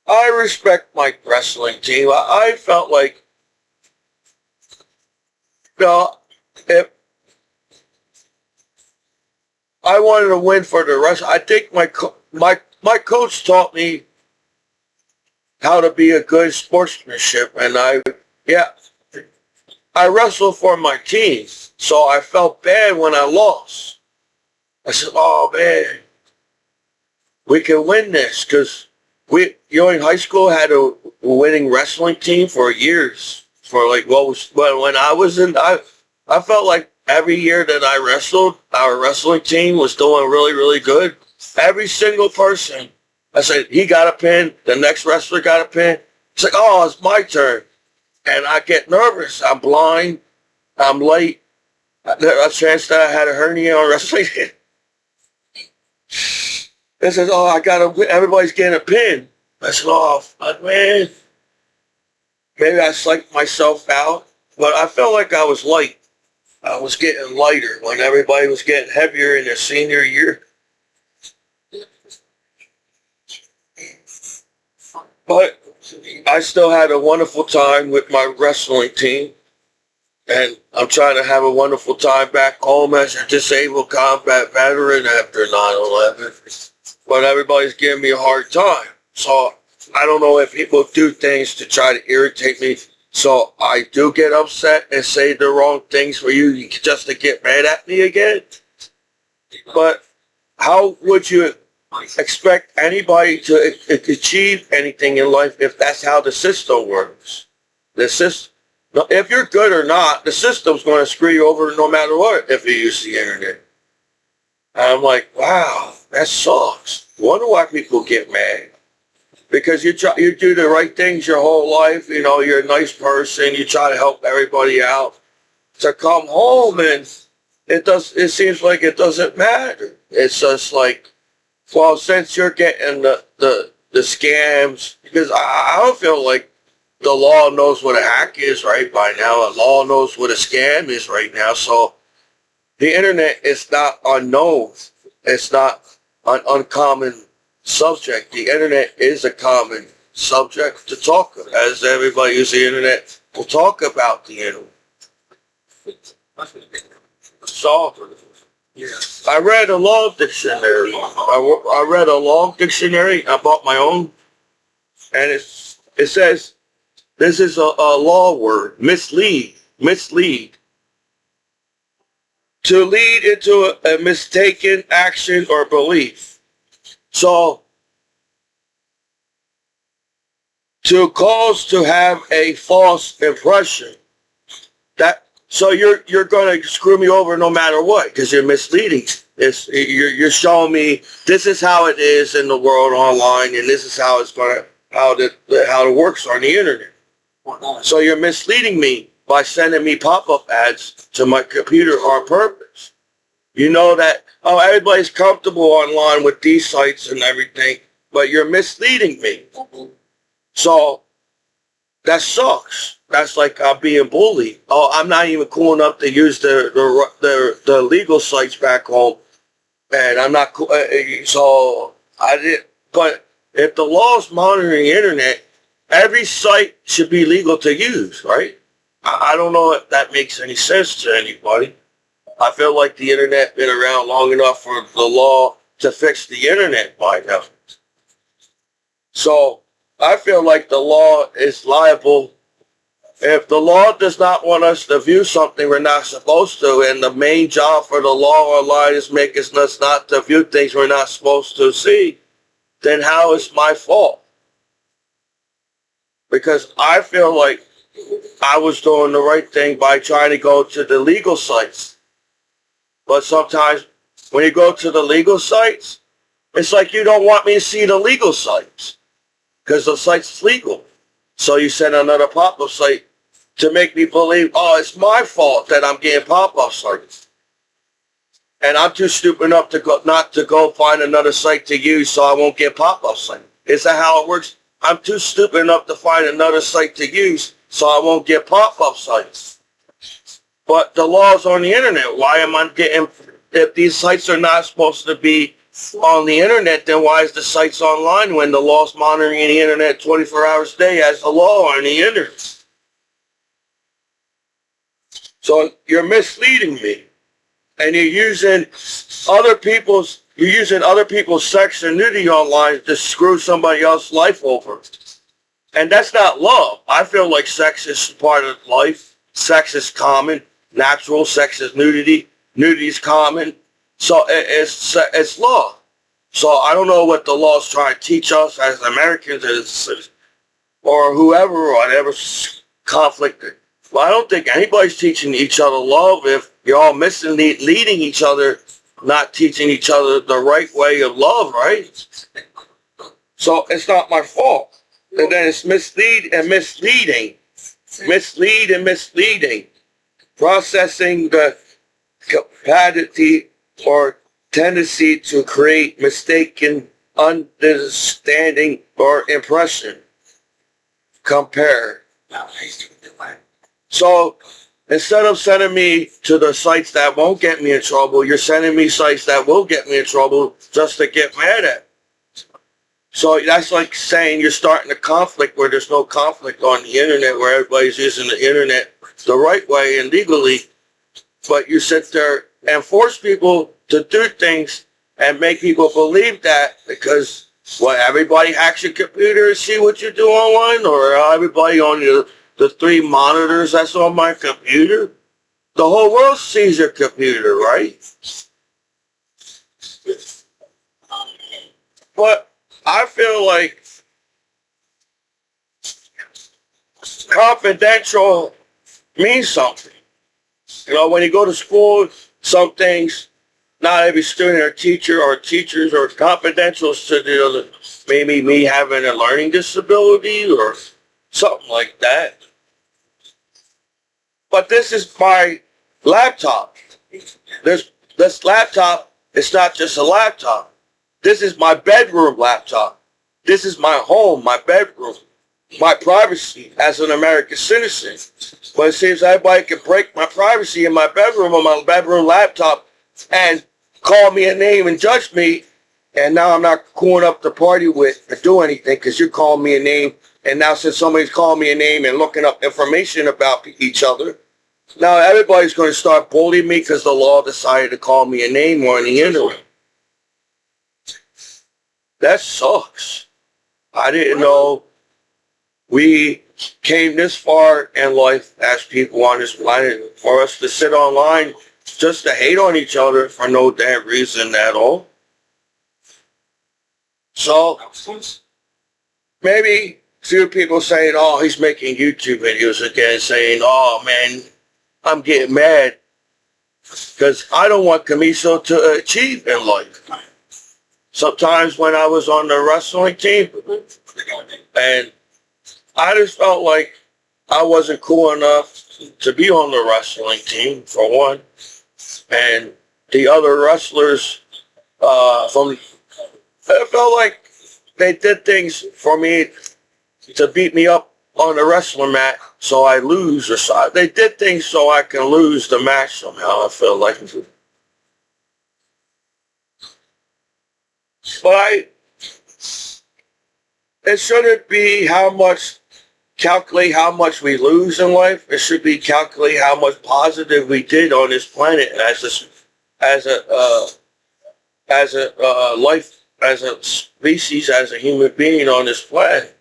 I respect my wrestling team. I felt like, you know, if I wanted to win for the rest, I think my coach taught me how to be a good sportsmanship, and I wrestled for my team, so I felt bad when I lost. I said, "Oh man, we can win this," because in high school had a winning wrestling team for years. For like when I was in, I felt like every year that I wrestled, our wrestling team was doing really, really good. Every single person, I said, he got a pin, the next wrestler got a pin. It's like, oh, it's my turn. And I get nervous. I'm blind. I'm late. A chance that I had a hernia on wrestling. It says, oh, everybody's getting a pin. I said, oh, man. Maybe I psyched myself out. But I felt like I was light. I was getting lighter when everybody was getting heavier in their senior year. But I still had a wonderful time with my wrestling team. And I'm trying to have a wonderful time back home as a disabled combat veteran after 9/11. But everybody's giving me a hard time. So I don't know if people do things to try to irritate me. So I do get upset and say the wrong things for you just to get mad at me again. But how would you expect anybody to achieve anything in life if that's how the system works? If you're good or not, the system's going to screw you over no matter what if you use the internet. And I'm like, wow, that sucks. Wonder why people get mad. Because you do the right things your whole life. You know, you're a nice person. You try to help everybody out. To come home and it seems like it doesn't matter. It's just like, well, since you're getting the scams, because I don't feel like the law knows what a hack is right by now. The law knows what a scam is right now. So the internet is not unknown. It's not an uncommon subject. The internet is a common subject to talk about, as everybody uses the internet will talk about the internet. So I read a long dictionary. I read a long dictionary. I bought my own, and it says this is a law word: mislead. To lead into a mistaken action or belief. So, to cause to have a false impression. So you're going to screw me over no matter what because you're misleading. You're showing me this is how it is in the world online, and this is how it works on the internet. So you're misleading me by sending me pop-up ads to my computer on purpose. You know that, oh, everybody's comfortable online with these sites and everything, but you're misleading me. So that sucks. That's like I'm being bullied. Oh, I'm not even cool enough to use the legal sites back home, and I'm not cool. So I did. But if the law's monitoring the internet, every site should be legal to use, right? I don't know if that makes any sense to anybody. I feel like the internet been around long enough for the law to fix the internet by now. So I feel like the law is liable. If the law does not want us to view something we're not supposed to, and the main job for the law online is making us not to view things we're not supposed to see, then how is my fault? Because I feel like I was doing the right thing by trying to go to the legal sites. But sometimes when you go to the legal sites, it's like you don't want me to see the legal sites because the site's legal. So you send another pop-up site to make me believe, oh, it's my fault that I'm getting pop-up sites. And I'm too stupid enough not to go find another site to use so I won't get pop-up sites. Is that how it works? I'm too stupid enough to find another site to use so I won't get pop-up sites. But the law's on the internet. Why am I getting, if these sites are not supposed to be on the internet, then why is the sites online when the law's monitoring the internet 24 hours a day as the law on the internet? So you're misleading me. And you're using other people's sex and nudity online to screw somebody else's life over. And that's not love. I feel like sex is part of life. Sex is common. Natural sex is nudity. Nudity is common. So it's law. So I don't know what the law is trying to teach us as Americans or whoever or whatever conflict. Well, I don't think anybody's teaching each other love if you're all misleading each other, not teaching each other the right way of love, right? So it's not my fault. And then it's misleading. Mislead and misleading. Processing the capacity or tendency to create mistaken understanding or impression. Compare. So instead of sending me to the sites that won't get me in trouble, you're sending me sites that will get me in trouble just to get mad at. So that's like saying you're starting a conflict where there's no conflict on the internet, where everybody's using the internet the right way and legally. But you sit there and force people to do things and make people believe that because, everybody hacks your computer and see what you do online, or everybody on the 3 monitors that's on my computer? The whole world sees your computer, right? But I feel like confidential means something. You know, when you go to school, some things, not every student or teacher or teachers are confidential to the other. Maybe me having a learning disability or something like that. But this is my laptop. This laptop is not just a laptop. This is my bedroom laptop. This is my home, my bedroom, my privacy as an American citizen. But it seems everybody can break my privacy in my bedroom on my bedroom laptop and call me a name and judge me. And now I'm not going up to party with or do anything because you're calling me a name. And now since somebody's calling me a name and looking up information about each other, now everybody's going to start bullying me because the law decided to call me a name on the internet. That sucks. I didn't know we came this far in life as people on this planet for us to sit online just to hate on each other for no damn reason at all. So maybe a few people saying, oh, he's making YouTube videos again, saying, oh man, I'm getting mad because I don't want Commiso to achieve in life. Sometimes when I was on the wrestling team, and I just felt like I wasn't cool enough to be on the wrestling team, for one. And the other wrestlers it felt like they did things for me to beat me up on the wrestling mat so I lose, or so they did things so I can lose the match somehow, I feel like. But it shouldn't be calculate how much we lose in life. It should be calculate how much positive we did on this planet as a life, as a species, as a human being on this planet.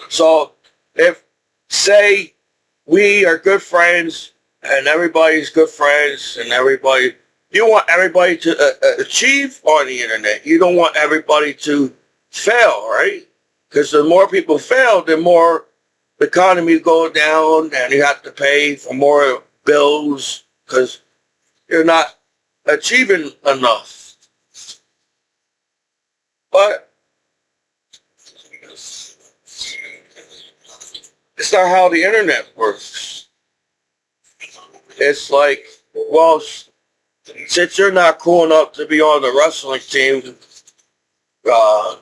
So if, say, we are good friends and everybody's good friends and you want everybody to achieve on the internet. You don't want everybody to fail, right? Because the more people fail, the more the economy goes down and you have to pay for more bills because you're not achieving enough. But it's not how the internet works. It's like, well, since you're not cool enough to be on the wrestling team, a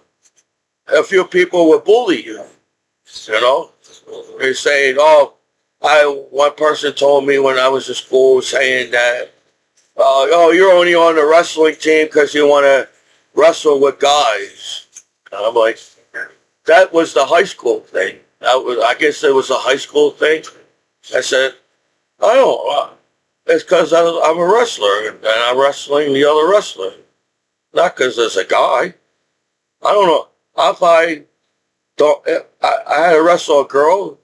few people will bully you, you know? They're saying, oh, One person told me when I was in school saying that, oh, you're only on the wrestling team because you want to wrestle with guys. And I'm like, that was the high school thing. I guess it was a high school thing. I said, oh, it's because I'm a wrestler and I'm wrestling the other wrestler. Not because there's a guy. I don't know. If I don't, I had to wrestle a girl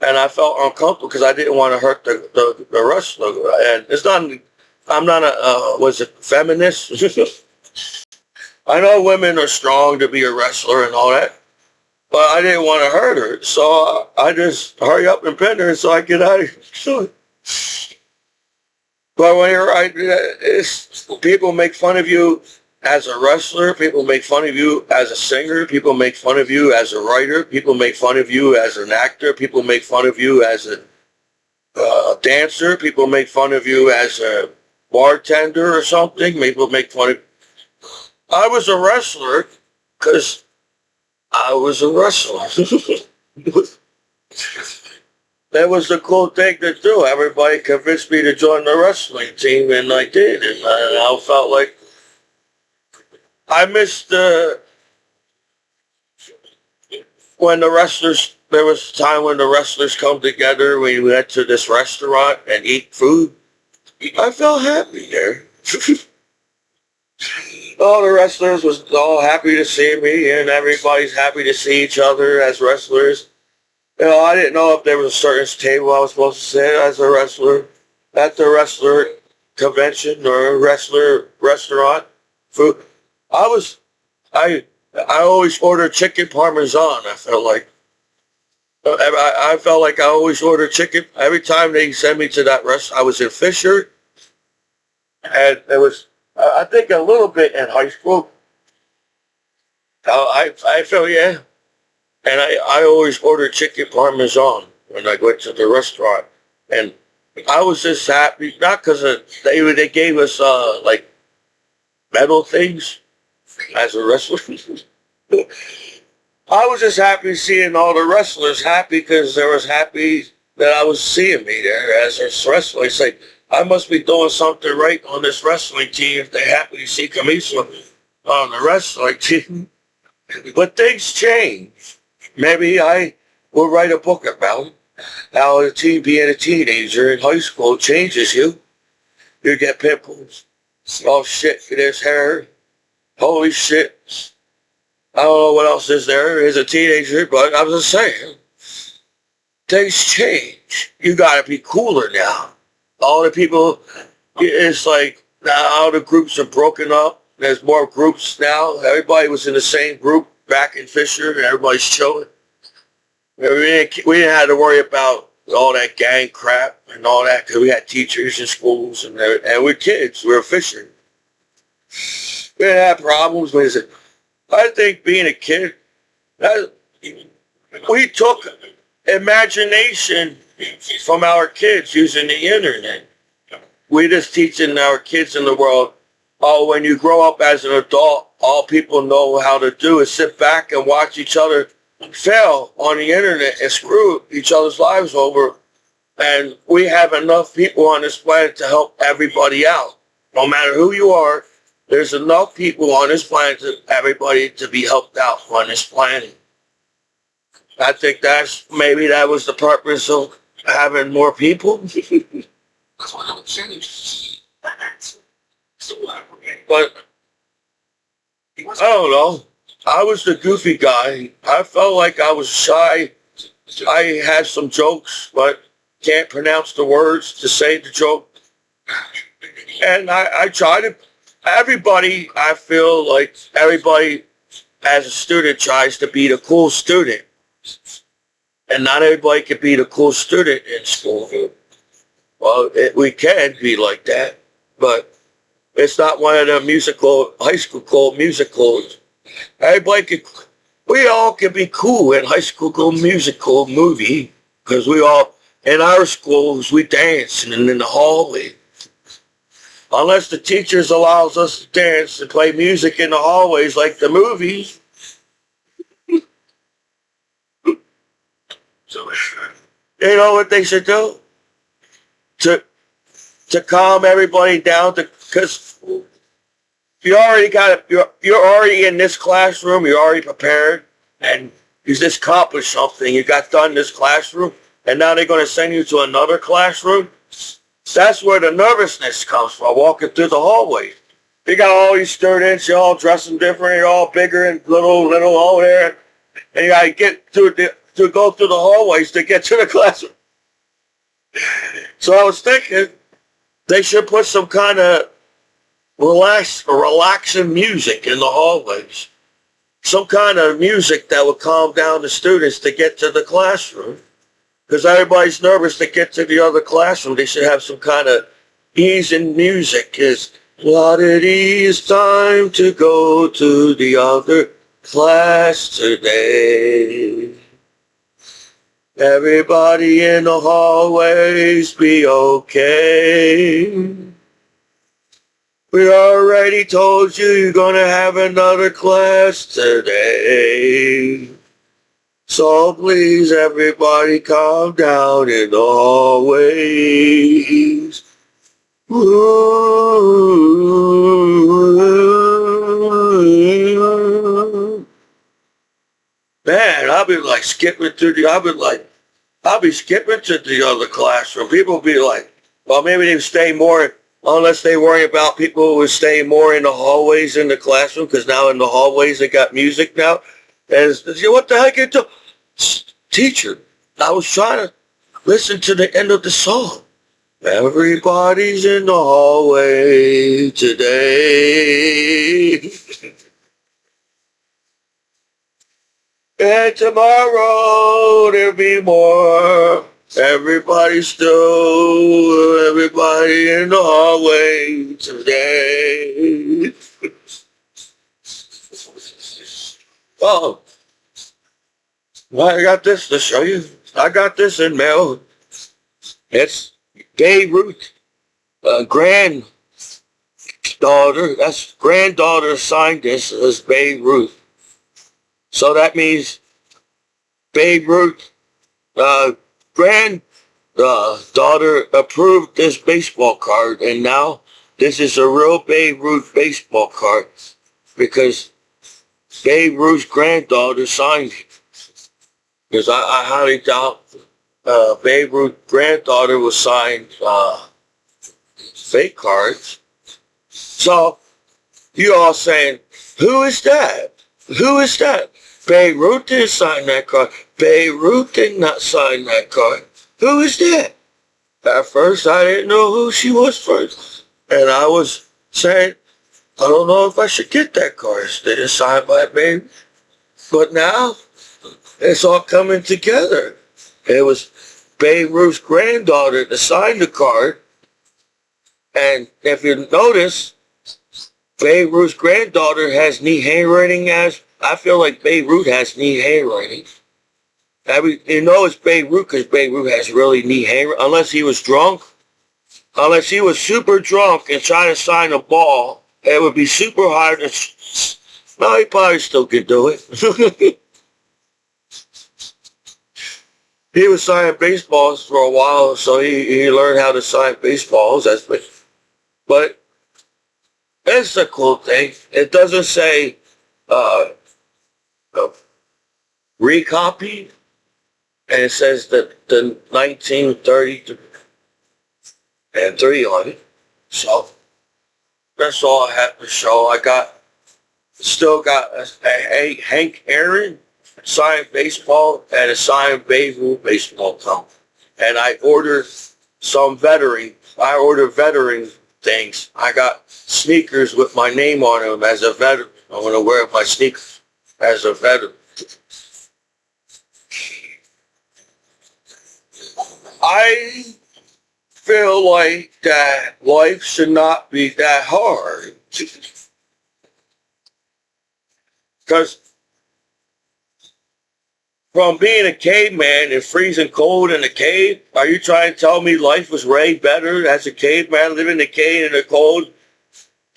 and I felt uncomfortable because I didn't want to hurt the wrestler. And it's not, I'm not was it feminist? I know women are strong to be a wrestler and all that, but I didn't want to hurt her. So I just hurry up and pin her so I get out of here. But when you're right, people make fun of you as a wrestler. People make fun of you as a singer. People make fun of you as a writer. People make fun of you as an actor. People make fun of you as a dancer. People make fun of you as a bartender or something. People make fun of... I was a wrestler because I was a wrestler. That was the cool thing to do. Everybody convinced me to join the wrestling team, and I did. And I felt like I missed when the wrestlers. There was a time when the wrestlers come together. We went to this restaurant and eat food. I felt happy there. All the wrestlers was all happy to see me, and everybody's happy to see each other as wrestlers. You know, I didn't know if there was a certain table I was supposed to sit as a wrestler at the wrestler convention or wrestler restaurant food. I always ordered chicken parmesan. I felt like I felt like I always ordered chicken every time they sent me to that restaurant. I was in Fisher, and there was I think a little bit in high school. I felt yeah. And I always ordered chicken parmesan when I went to the restaurant. And I was just happy, not because they gave us like metal things as a wrestler. I was just happy seeing all the wrestlers happy because they was happy that I was seeing me there as a wrestler. It's like, I must be doing something right on this wrestling team if they're happy to see Commiso on the wrestling team. But things change. Maybe I will write a book about how being a teenager in high school changes you. You get pimples. Oh shit, there's hair. Holy shit. I don't know what else is there as a teenager, but I was just saying. Things change. You gotta be cooler now. All the people, it's like now all the groups are broken up. There's more groups now. Everybody was in the same group back in Fisher, and everybody's chilling. We didn't have to worry about all that gang crap and all that because we had teachers in schools and we're kids. We were Fisher. We didn't have problems with it. I think being a kid, we took imagination from our kids using the internet. We're just teaching our kids in the world, oh, when you grow up as an adult, all people know how to do is sit back and watch each other fail on the internet and screw each other's lives over. And we have enough people on this planet to help everybody out. No matter who you are, there's enough people on this planet for everybody to be helped out on this planet. I think maybe that was the purpose of having more people. That's what I'm saying. But I don't know. I was the goofy guy. I felt like I was shy. I had some jokes, but can't pronounce the words to say the joke. And I try to, I feel like everybody as a student tries to be the cool student. And not everybody can be the cool student in school. Well, we can be like that, but it's not one of the high school musicals. We all can be cool in high school musical movie because in our schools, we dance and in the hallway. Unless the teachers allows us to dance and play music in the hallways like the movies. You know what they should do? To calm everybody down, because you already got it. You're already in this classroom. You're already prepared, and you just accomplished something. You got done this classroom, and now they're going to send you to another classroom. That's where the nervousness comes from. Walking through the hallway, you got all these students. You're all dressing different. You're all bigger and little over there, and you got to get to go through the hallways to get to the classroom. So I was thinking they should put some kind of relaxing music in the hallways. Some kind of music that would calm down the students to get to the classroom. Because everybody's nervous to get to the other classroom. They should have some kind of easing music. It's it's time to go to the other class today. Everybody in the hallways be okay. We already told you you're going to have another class today. So please, everybody, calm down in the hallways. Man, I'll be like skipping through I'll be skipping to the other classroom. People be like, well, maybe they stay more, unless they worry about people who would stay more in the hallways in the classroom, because now in the hallways they got music now. And what the heck you do? Teacher, I was trying to listen to the end of the song. Everybody's in the hallway today. And tomorrow there'll be more. Everybody in the hallway today. Oh, well, I got this to show you. I got this in mail. It's Babe Ruth, granddaughter. That's granddaughter signed this as Babe Ruth. So that means Babe Ruth, granddaughter approved this baseball card, and now this is a real Babe Ruth baseball card because Babe Ruth's granddaughter signed it. Because I highly doubt Babe Ruth's granddaughter will sign fake cards. So you all saying, who is that? Who is that? Babe Ruth didn't sign that card. Babe Ruth did not sign that card. Who is that? At first, I didn't know who she was first. And I was saying, I don't know if I should get that card. It's signed by Babe. But now, it's all coming together. It was Babe Ruth's granddaughter that signed the card. And if you notice, Babe Ruth's granddaughter has neat handwriting I feel like Babe Ruth has neat handwriting. You know it's Babe Ruth because Babe Ruth has really neat handwriting. Unless he was drunk. Unless he was super drunk and trying to sign a ball, it would be super hard. No, he probably still could do it. He was signing baseballs for a while, so he learned how to sign baseballs. But it's a cool thing. It doesn't say recopy, and it says that the 1933 on it. So that's all I have to show. I still got a Hank Aaron signed baseball and a signed Babe Ruth baseball cup. And I ordered veteran things. I got sneakers with my name on them as a veteran. I'm going to wear my sneakers as a veteran. I feel like that life should not be that hard. Because from being a caveman and freezing cold in a cave, are you trying to tell me life was way better as a caveman living in a cave in the cold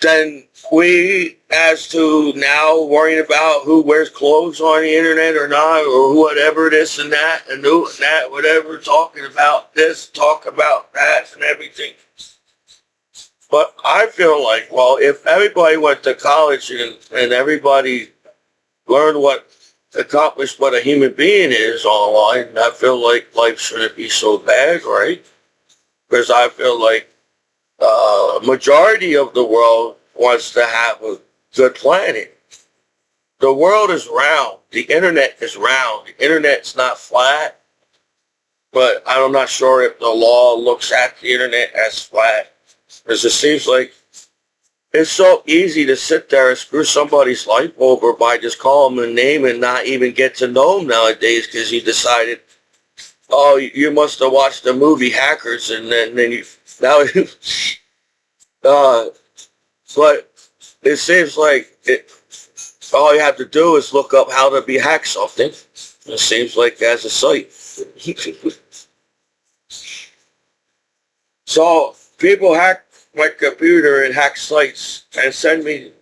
then we, as to now worrying about who wears clothes on the internet or not, or whatever this and that, and who and that, whatever, talking about this, talk about that, and everything. But I feel like, well, if everybody went to college and everybody learned accomplished what a human being is online, I feel like life shouldn't be so bad, right? Because I feel like majority of the world wants to have a good planet. The world is round. The internet is round. The internet's not flat. But I'm not sure if the law looks at the internet as flat. Because it seems like it's so easy to sit there and screw somebody's life over by just calling them a name and not even get to know them nowadays because you decided, oh, you must have watched the movie Hackers, and then you now but it seems like all you have to do is look up how to be hacked something. It seems like as a site. So people hack my computer and hack sites and send me,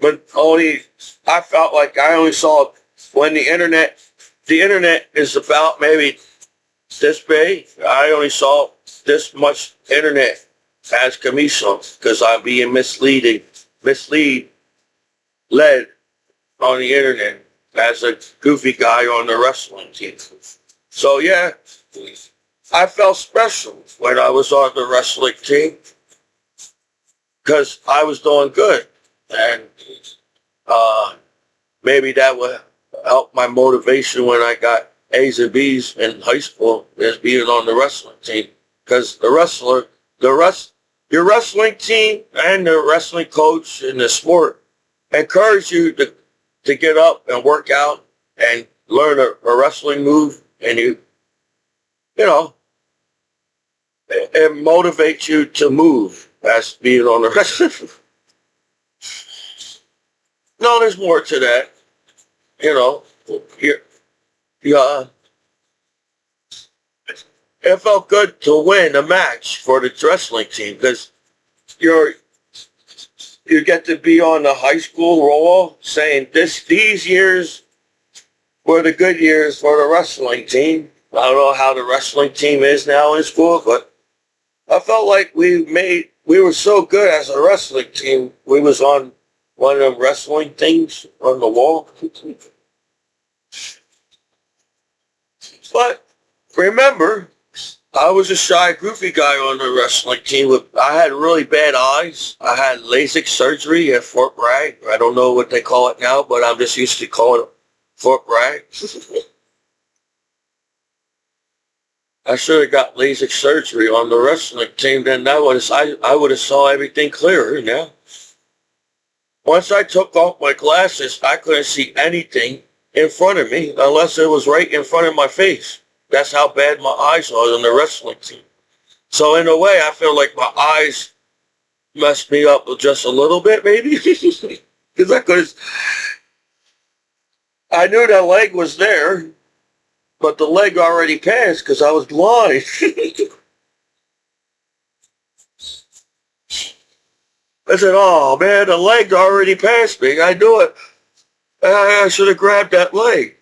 but I felt like I only saw when the internet is about maybe this big. I only saw this much internet as Commiso because I'm being led on the internet as a goofy guy on the wrestling team. So yeah, I felt special when I was on the wrestling team because I was doing good, and maybe that would help my motivation when I got A's and B's in high school as being on the wrestling team. Because your wrestling team and the wrestling coach and the sport encourage you to get up and work out and learn a wrestling move, and you know, it motivates you to move as being on the wrestling. No, there's more to that. You know, it felt good to win a match for the wrestling team because you get to be on the high school roll saying these years were the good years for the wrestling team. I don't know how the wrestling team is now in school, but I felt like we were so good as a wrestling team. We was on one of them wrestling things on the wall. But remember, I was a shy, goofy guy on the wrestling team. I had really bad eyes. I had LASIK surgery at Fort Bragg. I don't know what they call it now, but I'm just used to calling it Fort Bragg. I should have got LASIK surgery on the wrestling team. Then I would have saw everything clearer. Yeah. Once I took off my glasses, I couldn't see anything in front of me unless it was right in front of my face. That's how bad my eyes are on the wrestling team. So in a way, I feel like my eyes messed me up just a little bit, maybe. Because I knew that leg was there, but the leg already passed because I was blind. I said, oh man, the leg already passed me. I knew it. I should have grabbed that leg.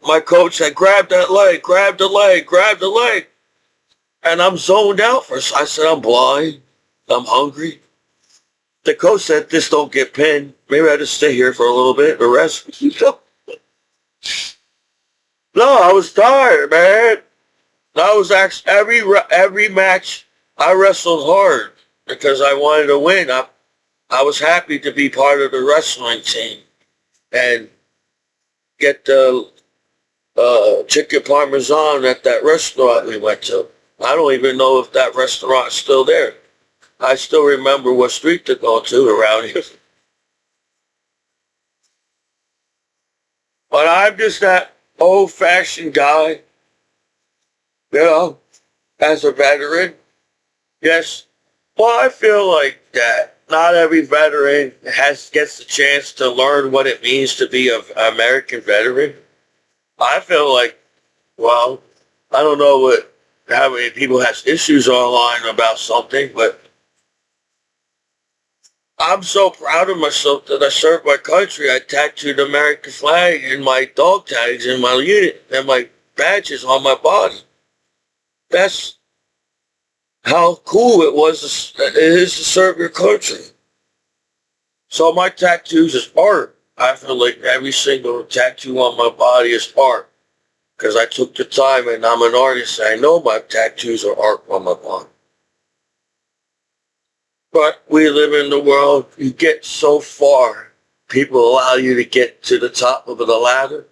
My coach said, grab that leg, grab the leg, grab the leg. And I'm zoned out I said, I'm blind. I'm hungry. The coach said, this don't get pinned. Maybe I just stay here for a little bit and rest. No, I was tired, man. I was actually, every match, I wrestled hard because I wanted to win. I was happy to be part of the wrestling team and get the chicken parmesan at that restaurant we went to. I don't even know if that restaurant's still there. I still remember what street to go to around here. But I'm just that old-fashioned guy, you know, as a veteran. Yes. Well, I feel like that not every veteran gets the chance to learn what it means to be an American veteran. I feel like, well, I don't know how many people has issues online about something, but I'm so proud of myself that I served my country. I tattooed the American flag and my dog tags and my unit and my badges on my body. That's how cool it is to serve your country. So my tattoos is art. I feel like every single tattoo on my body is art because I took the time and I'm an artist. And I know my tattoos are art on my body. But we live in the world, you get so far. People allow you to get to the top of the ladder.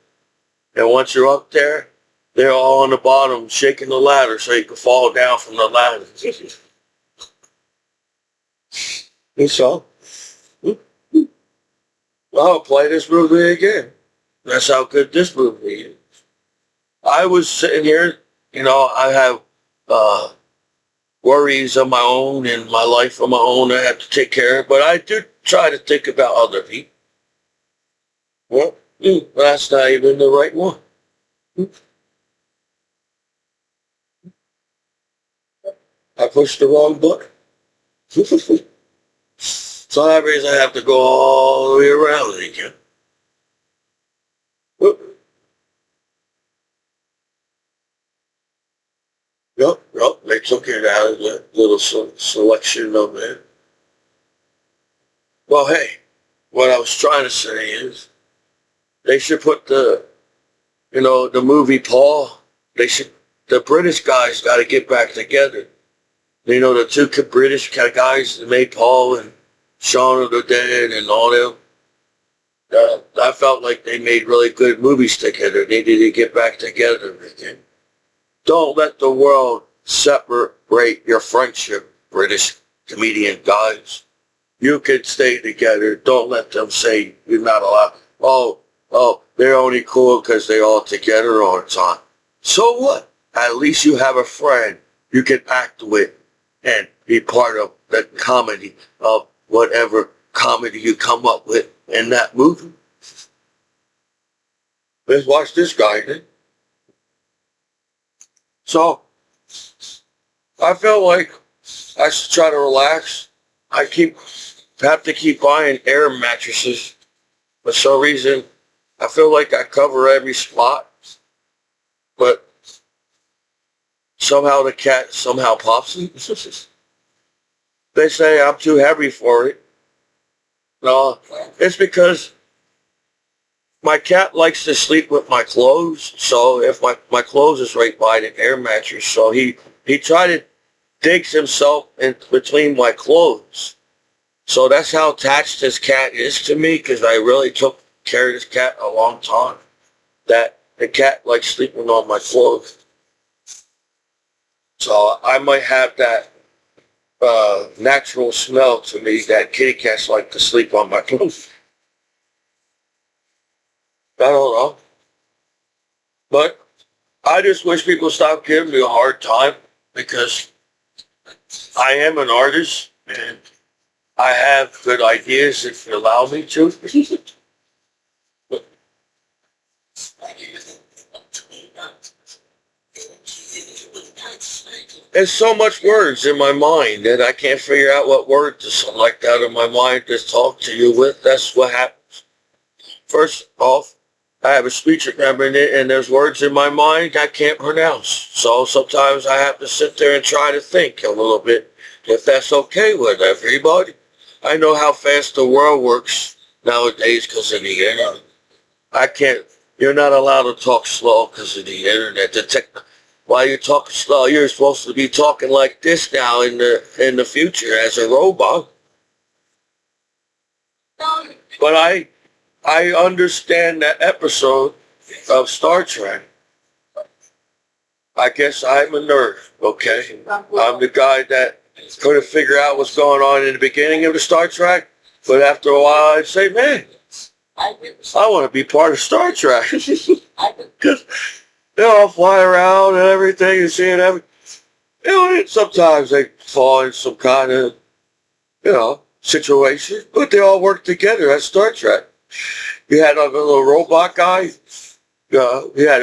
And once you're up there, they're all on the bottom shaking the ladder so you can fall down from the ladder. And so, I'll play this movie again. That's how good this movie is. I was sitting here, I have worries of my own and my life of my own I have to take care of, but I do try to think about other people. Well, that's not even the right one. I pushed the wrong button. So that means I have to go all the way around it again. Yep, they took it out of the little selection of it. Well, hey, what I was trying to say is they should put the movie Paul, the British guys got to get back together. The two British guys that made Paul and Shaun of the Dead and all them. I felt like they made really good movies together. They need to get back together again. Don't let the world separate your friendship, British comedian guys. You can stay together. Don't let them say you're not allowed. They're only cool because they're all together all the time. So what? At least you have a friend you can act with and be part of the comedy of whatever comedy you come up with in that movie. Let's watch this guy then. So, I feel like I should try to relax. Have to keep buying air mattresses. For some reason, I feel like I cover every spot, but somehow the cat somehow pops it. They say I'm too heavy for it. No, it's because my cat likes to sleep with my clothes. So if my clothes is right by the air mattress, so he tried to digs himself in between my clothes. So that's how attached this cat is to me, because I really took care of this cat a long time. That the cat likes sleeping on my clothes. So I might have that natural smell to me that kitty cats like to sleep on my clothes. I don't know. But I just wish people stop giving me a hard time, because I am an artist and I have good ideas if you allow me to. There's so much words in my mind that I can't figure out what word to select out of my mind to talk to you with. That's what happens. First off, I have a speech accompaniment and there's words in my mind I can't pronounce. So sometimes I have to sit there and try to think a little bit, if that's okay with everybody. I know how fast the world works nowadays because of the internet. You're not allowed to talk slow because of the internet. While you're talking slow, you're supposed to be talking like this now in the future as a robot. But I understand that episode of Star Trek. I guess I'm a nerd, okay? I'm the guy that couldn't figure out what's going on in the beginning of the Star Trek, but after a while I'd say, man, I want to be part of Star Trek. Because they all fly around and everything and seeing everything. Sometimes they fall in some kind of, situation, but they all work together at Star Trek. You had a little robot guy. You had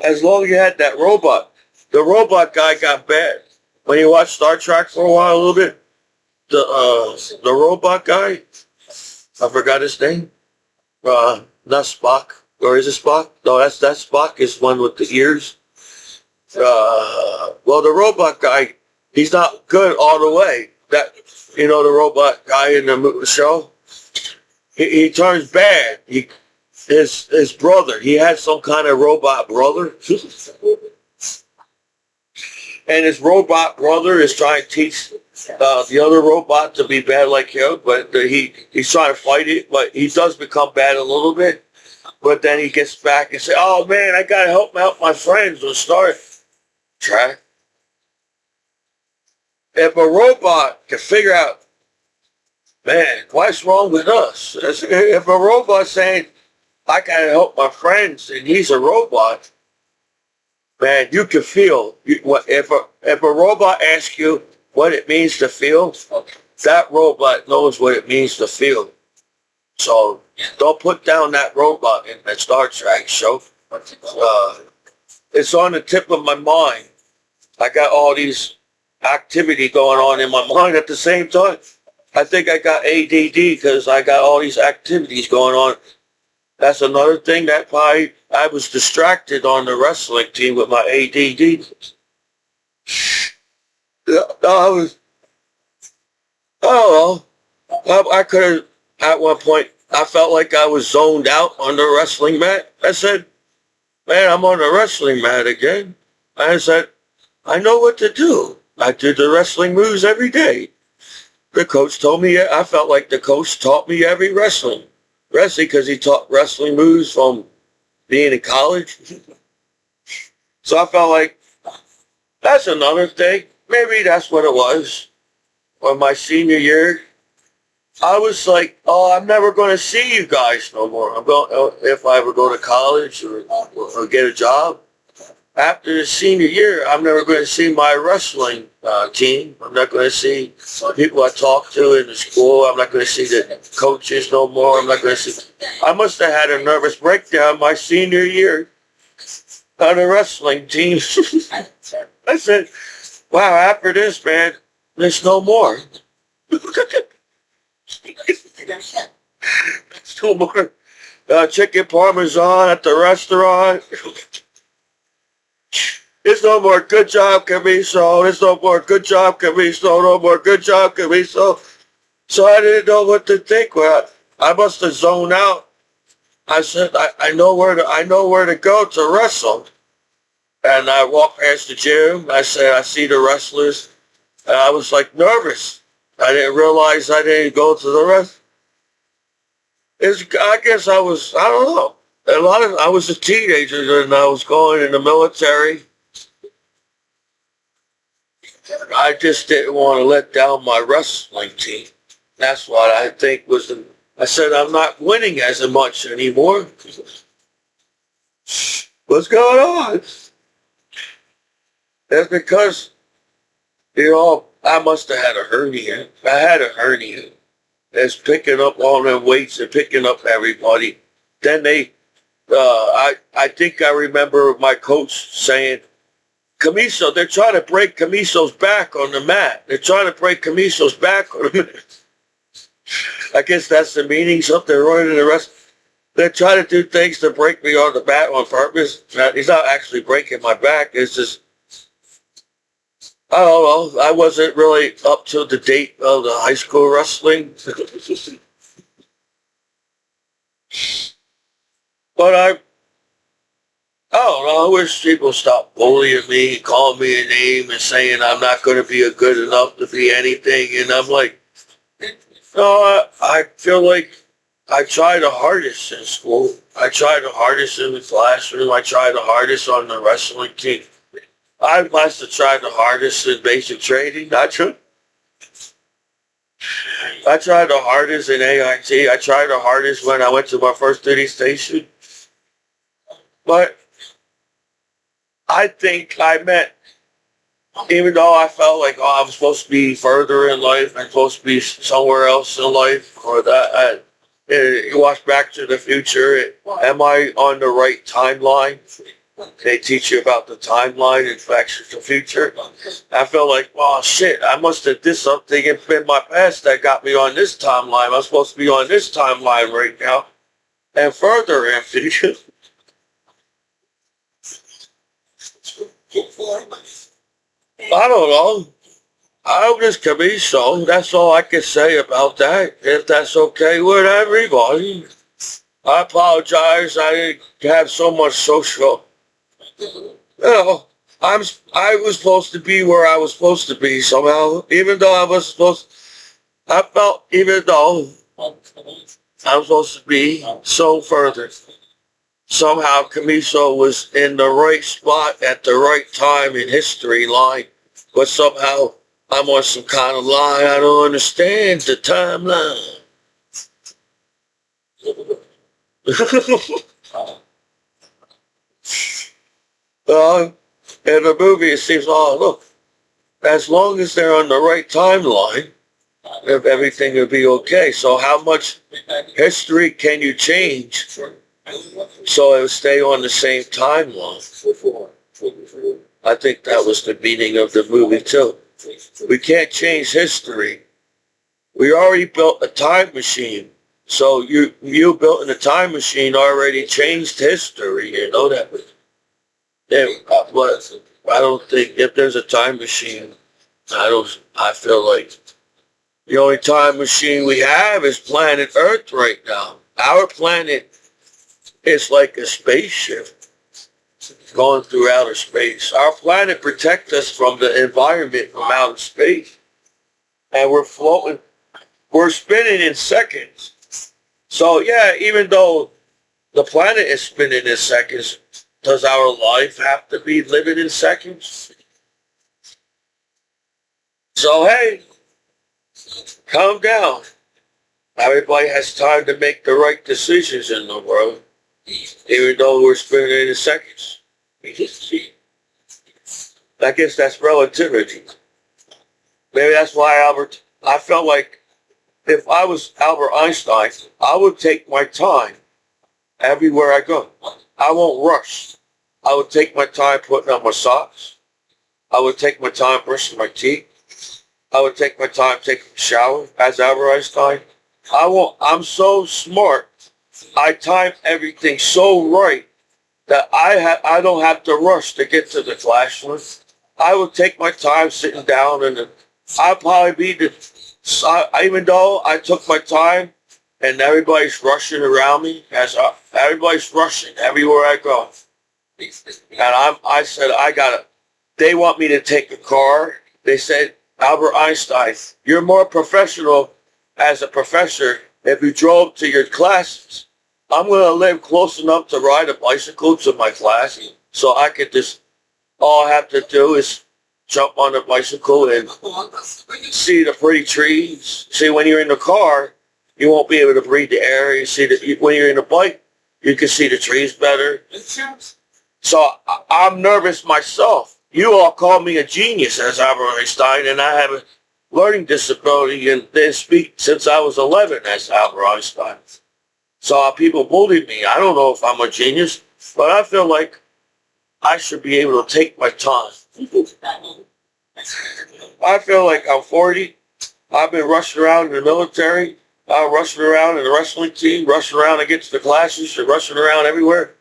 as long as you had that robot, the robot guy got bad. when you watch Star Trek for a while, a little bit, the robot guy, I forgot his name. Not Spock, or is it Spock? No, that's Spock is one with the ears. Well, the robot guy, he's not good all the way. That the robot guy in the show, he turns bad. His brother, he had some kind of robot brother, and his robot brother is trying to teach the other robot to be bad like him, but he's trying to fight it, but he does become bad a little bit. But then he gets back and say, "Oh man, I gotta help out my friends on Star Trek." If a robot can figure out, man, what's wrong with us? If a robot's saying, "I gotta help my friends," and he's a robot, man, you can feel. If a robot asks you what it means to feel, that robot knows what it means to feel. So don't put down that robot in that Star Trek show. It's on the tip of my mind. I got all these activity going on in my mind at the same time. I think I got ADD because I got all these activities going on. That's another thing that I was distracted on the wrestling team with my ADD. I could have, at one point, I felt like I was zoned out on the wrestling mat. I said, "Man, I'm on the wrestling mat again." I said, "I know what to do. I did the wrestling moves every day." The coach told me, I felt like the coach taught me every wrestling because he taught wrestling moves from being in college. So I felt like that's another thing. Maybe that's what it was. On my senior year, I was like, "Oh, I'm never going to see you guys no more. If I ever go to college or get a job. After the senior year, I'm never going to see my wrestling team. I'm not going to see people I talk to in the school. I'm not going to see the coaches no more. I'm not going to see." I must have had a nervous breakdown my senior year on the wrestling team. I said, "Wow, after this, man, there's no more." There's no more chicken parmesan at the restaurant. There's no more "good job, Commiso." There's no more "good job, Commiso." No more "good job, Commiso." So I didn't know what to think. Well, I must have zoned out. I said, I know where to go to wrestle. And I walked past the gym. I said, I see the wrestlers. And I was like nervous. I didn't realize I didn't go to the rest. I guess I don't know. I was a teenager and I was going in the military. I just didn't want to let down my wrestling team. That's what I think I said, I'm not winning as much anymore. What's going on? That's because, I must have had a hernia. I had a hernia. That's picking up all them weights and picking up everybody. Then I think I remember my coach saying, "Commiso, they're trying to break Commiso's back on the mat. They're trying to break Commiso's back on the mat." I guess that's the meaning, something running the rest. They're trying to do things to break me on the mat on purpose. He's not actually breaking my back. It's just, I don't know. I wasn't really up to the date of the high school wrestling. But I don't know. I wish people stop bullying me, calling me a name and saying I'm not going to be good enough to be anything. And I'm like, no, I feel like I try the hardest in school. I try the hardest in the classroom. I try the hardest on the wrestling team. I must have tried the hardest in basic training. I tried the hardest in AIT. I tried the hardest when I went to my first duty station. But I think even though I felt like, I'm supposed to be further in life, I'm supposed to be somewhere else in life, or that, you watch Back to the Future, am I on the right timeline? they teach you about the timeline and Facts of the Future. I felt like, oh shit, I must have did something in my past that got me on this timeline. I'm supposed to be on this timeline right now. And further in future. I don't know. I'm just Commiso. That's all I can say about that. If that's okay with everybody. I apologize. I didn't have so much social. You know, I was supposed to be where I was supposed to be somehow. Even though I was supposed, I felt even though I was supposed to be so further. Somehow Commiso was in the right spot at the right time in history line, but somehow I'm on some kind of line. I don't understand the timeline. In the movie, it seems, oh, look, as long as they're on the right timeline, everything will be okay. So how much history can you change so it will stay on the same timeline? I think that was the meaning of the movie, too. We can't change history. We already built a time machine. So you built in a time machine already changed history, you know that. But I don't think if there's a time machine, I feel like the only time machine we have is planet Earth right now. Our planet is like a spaceship going through outer space. Our planet protects us from the environment from outer space. And we're floating, we're spinning in seconds. So yeah, even though the planet is spinning in seconds, does our life have to be living in seconds? So hey, calm down. Everybody has time to make the right decisions in the world, even though we're spinning in seconds. I guess that's relativity. Maybe that's why I felt like if I was Albert Einstein, I would take my time everywhere I go. I won't rush. I would take my time putting on my socks. I would take my time brushing my teeth. I would take my time taking a shower as Albert Einstein. I'm so smart. I time everything so right that I don't have to rush to get to the classroom. I would take my time sitting down and I'd probably be even though I took my time and everybody's rushing around me, everybody's rushing everywhere I go. And I said, they want me to take a car. They said, Albert Einstein, you're more professional as a professor if you drove to your classes. I'm going to live close enough to ride a bicycle to my class so I could all I have to do is jump on the bicycle and see the pretty trees. See, when you're in the car, you won't be able to breathe the air. When you're in a bike, you can see the trees better. So I'm nervous myself. You all call me a genius as Albert Einstein, and I have a learning disability and didn't speak since I was 11 as Albert Einstein. So people bully me. I don't know if I'm a genius, but I feel like I should be able to take my time. I feel like I'm 40. I've been rushing around in the military. I'm rushing around in the wrestling team, rushing around to get to the classes, and rushing around everywhere.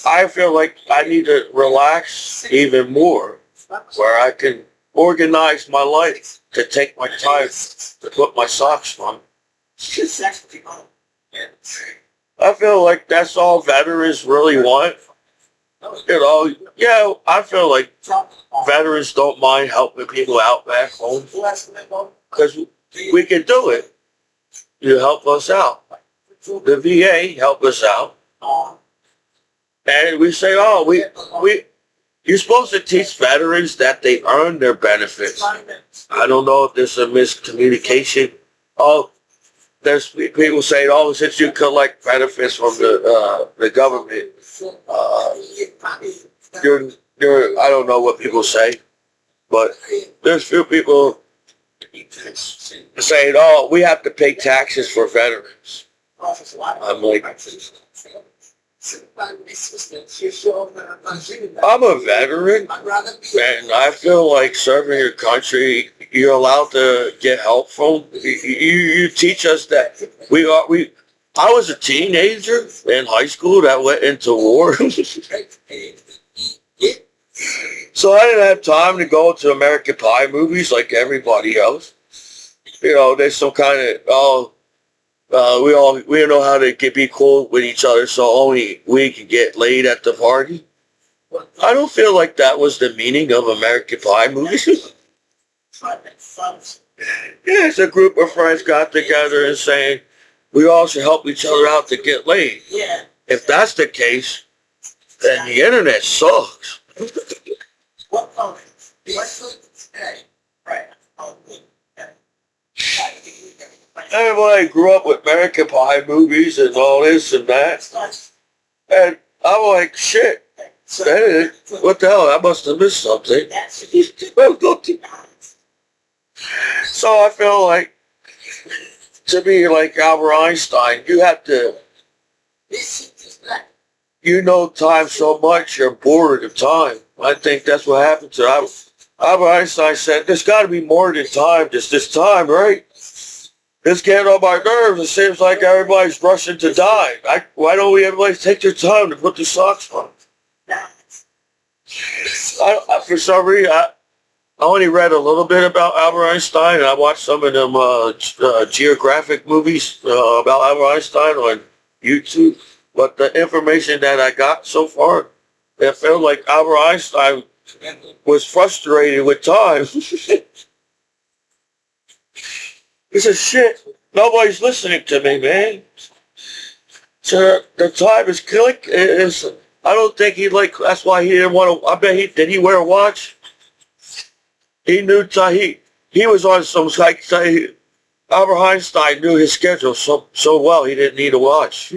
I feel like I need to relax even more, where I can organize my life to take my time to put my socks on. I feel like that's all veterans really want. You know, yeah, I feel like veterans don't mind helping people out back home because we can do it. You help us out. The VA help us out. And we say, oh, you're supposed to teach veterans that they earn their benefits. I don't know if there's a miscommunication. Oh, there's people saying, oh, since you collect benefits from the government, I don't know what people say, but there's few people saying, oh, we have to pay taxes for veterans. I'm like, I'm a veteran, I'd rather be. and I feel like serving your country, you're allowed to get help from. You teach us that we. I was a teenager in high school that went into war. So I didn't have time to go to American Pie movies like everybody else. You know, there's some kind of we don't know how to be cool with each other, so only we can get laid at the party. I don't feel like that was the meaning of American Pie movies. Yes, a group of friends got together and saying we all should help each other out to get laid. Yeah. If that's the case, then the internet sucks. What phone? Hey. Right. Everybody grew up with American Pie movies and all this and that. And I'm like, shit, what the hell? I must have missed something. So I feel like, to be like Albert Einstein, you have to, you know time so much, you're bored of time. I think that's what happened to Albert Einstein said, there's got to be more than time, just this time, right? It's getting on my nerves. It seems like everybody's rushing to die. Why don't we everybody take their time to put the socks on? For some reason, I only read a little bit about Albert Einstein, and I watched some of them geographic movies about Albert Einstein on YouTube. But the information that I got so far, it felt like Albert Einstein was frustrated with time. He said, shit, nobody's listening to me, man. So the time is killing. I don't think that's why he didn't want to, I bet did he wear a watch? He knew time, he was on some, Albert Einstein knew his schedule so well he didn't need a watch.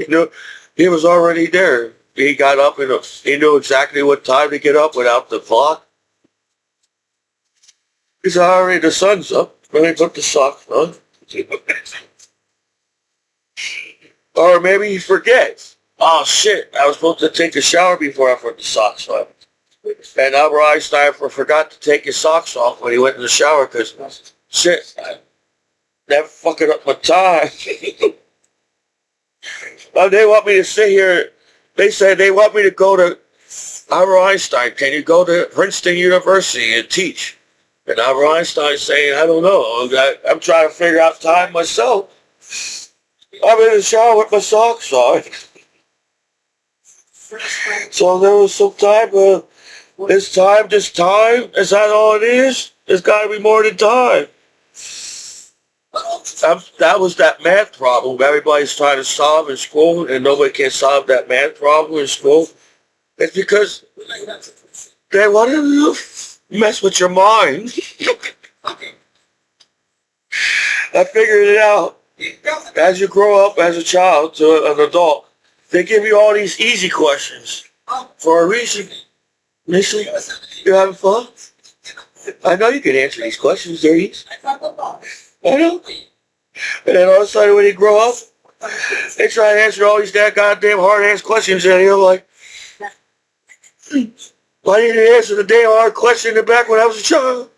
He was already there. He got up and he knew exactly what time to get up without the clock. He said, already the sun's up. Let me put the socks on. Or maybe he forgets. Oh shit, I was supposed to take a shower before I put the socks on. And Albert Einstein forgot to take his socks off when he went in the shower because, shit, I never fucking up my time. They want me to sit here. They said they want me to go to Albert Einstein. Can you go to Princeton University and teach? And Albert Einstein saying, I don't know. I'm trying to figure out time myself. I'm in the shower with my socks on. So there was some type of, is time just time? Is that all it is? There's got to be more than time. That was that math problem everybody's trying to solve in school, and nobody can solve that math problem in school. It's because they want to mess with your mind. I figured it out. As you grow up as a child to an adult, they give you all these easy questions for a reason. Initially, you having fun? I know you can answer these questions, they're easy. I know. And then all of a sudden when you grow up, they try to answer all these goddamn hard-ass questions, and you're like, why didn't you answer the damn hard question in the back when I was a child?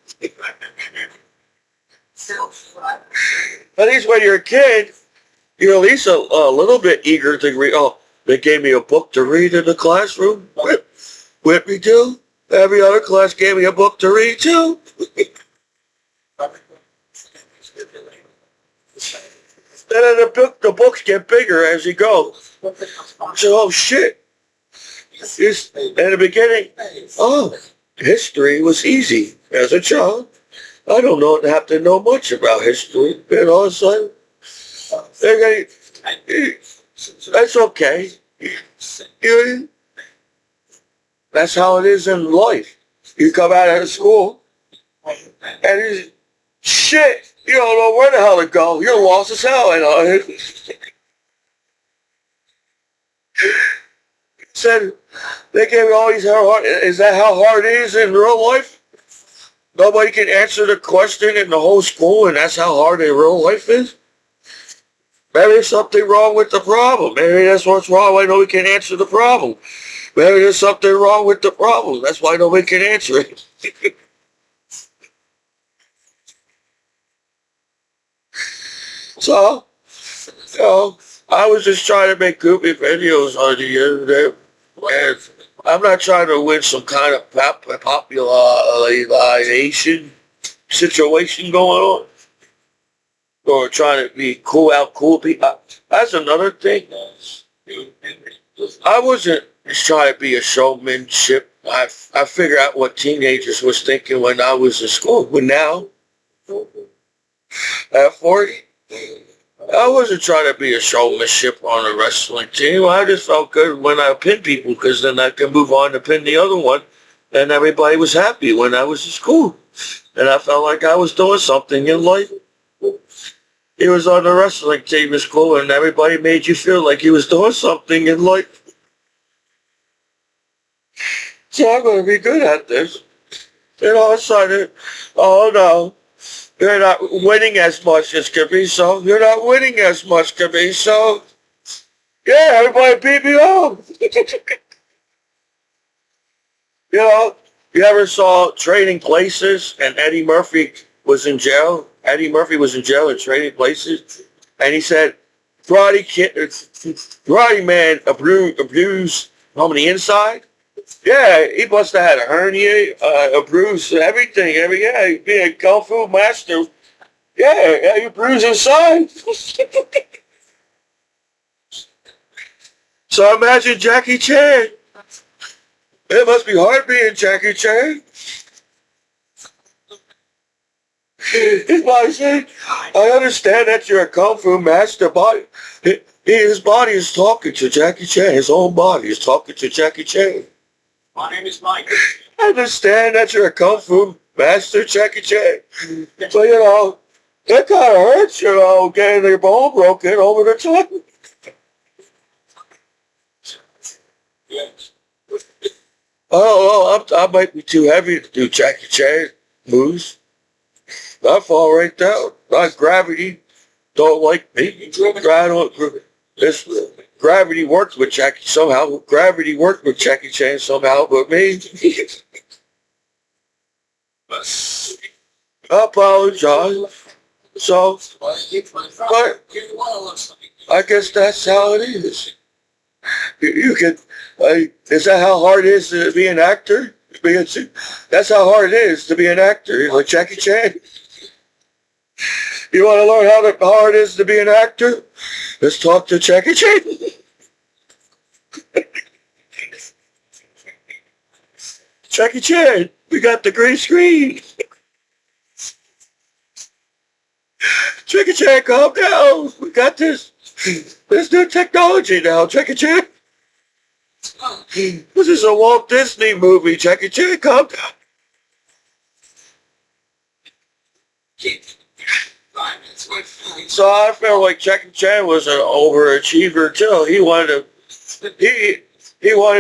At least when you're a kid, you're at least a little bit eager to read. Oh, they gave me a book to read in the classroom. With me too. Every other class gave me a book to read too. Then the books get bigger as you go. So, oh shit. In the beginning, oh, history was easy as a child. I don't have to know much about history. And all of a sudden, that's okay. That's how it is in life. You come out of school, and shit, you don't know where the hell to go. You're lost as hell. Said they gave me all these hard. Is that how hard it is in real life? Nobody can answer the question in the whole school, and that's how hard in real life is? Maybe there's something wrong with the problem. Maybe that's what's wrong. I know we can't answer the problem. Maybe there's something wrong with the problem. That's why nobody can answer it. So, you know, I was just trying to make goofy videos on the internet. And I'm not trying to win some kind of popularization situation going on. Or trying to be cool out cool people. That's another thing. I wasn't just trying to be a showmanship. I figured out what teenagers was thinking when I was in school. But now, at 40, I wasn't trying to be a showmanship on a wrestling team. I just felt good when I pinned people because then I could move on to pin the other one. And everybody was happy when I was in school. And I felt like I was doing something in life. He was on the wrestling team in school and everybody made you feel like he was doing something in life. So I'm going to be good at this. And all of a sudden, oh no, you're not winning as much as Commiso. You're not winning as much, Commiso. Yeah, everybody beat me up. You know, you ever saw Trading Places and Eddie Murphy was in jail? Eddie Murphy was in jail in Trading Places. And he said, Karate Man abused on the inside. Yeah, he must have had a hernia, a bruise, everything. Yeah, being a kung fu master. Yeah, you bruise inside. So imagine Jackie Chan. It must be hard being Jackie Chan. His body said, I understand that you're a kung fu master, but his body is talking to Jackie Chan. His own body is talking to Jackie Chan. My name is Mike. I understand that you're a kung fu master, Jackie Chan. But, you know, that kind of hurts, you know, getting your bone broken over the top. Yes. Oh, I might be too heavy to do Jackie Chan moves. I fall right down. Not gravity. Don't like me. Gravity works with Jackie somehow. Gravity worked with Jackie Chan somehow, but me. I apologize. So, but I guess that's how it is. You can. Is that how hard it is to be an actor? That's how hard it is to be an actor, like Jackie Chan. You want to learn how hard it is to be an actor? Let's talk to Jackie Chan. Jackie Chan, we got the green screen. Jackie Chan, calm down. We got this. There's new technology now, Jackie Chan. This is a Walt Disney movie, Jackie Chan, calm down. So I felt like Jackie Chan was an overachiever too. He wanted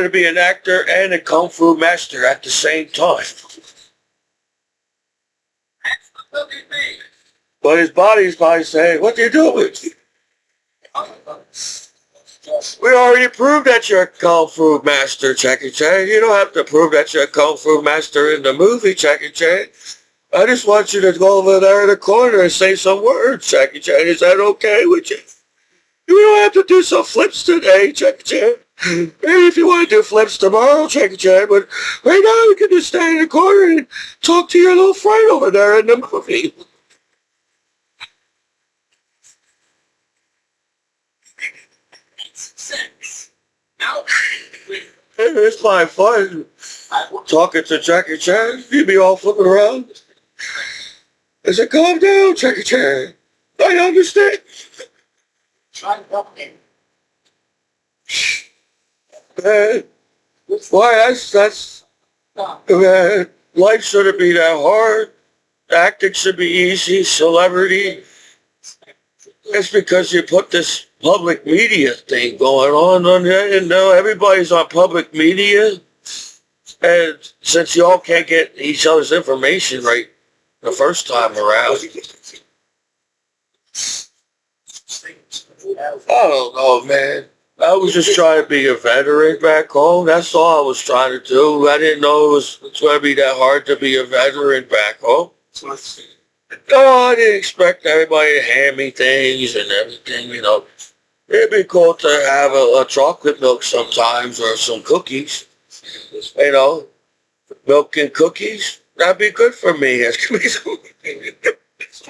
to be an actor and a kung fu master at the same time. But his body's probably saying, "What are you doing? We already proved that you're a kung fu master, Jackie Chan. You don't have to prove that you're a kung fu master in the movie, Jackie Chan. I just want you to go over there in the corner and say some words, Jackie Chan. Is that okay with you? We don't have to do some flips today, Jackie Chan. Maybe if you want to do flips tomorrow, Jackie Chan, but right now you can just stand in the corner and talk to your little friend over there in the movie." It's my fun talking to Jackie Chan. You'd be all flipping around. I said, calm down, Jackie Chan. I understand. Man, why, that's, man, life shouldn't be that hard. Acting should be easy. Celebrity. It's because you put this public media thing going on there, and now everybody's on public media. And since y'all can't get each other's information right the first time around, I don't know, man. I was just trying to be a veteran back home. That's all I was trying to do. I didn't know it was going to be that hard to be a veteran back home. No, I didn't expect everybody to hand me things and everything, you know. It'd be cool to have a chocolate milk sometimes or some cookies, you know. Milk and cookies. That'd be good for me. That's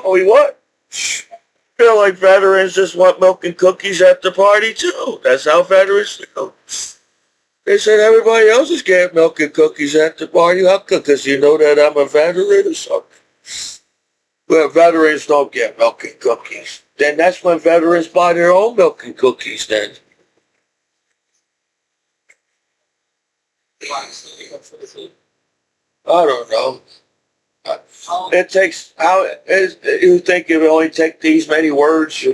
only what? Feel like veterans just want milk and cookies at the party too. That's how veterans feel. They said everybody else is getting milk and cookies at the party. How come? Because you know that I'm a veteran or something. Well, veterans don't get milk and cookies. Then that's when veterans buy their own milk and cookies then. I don't know. It takes, you think it would only take these many words?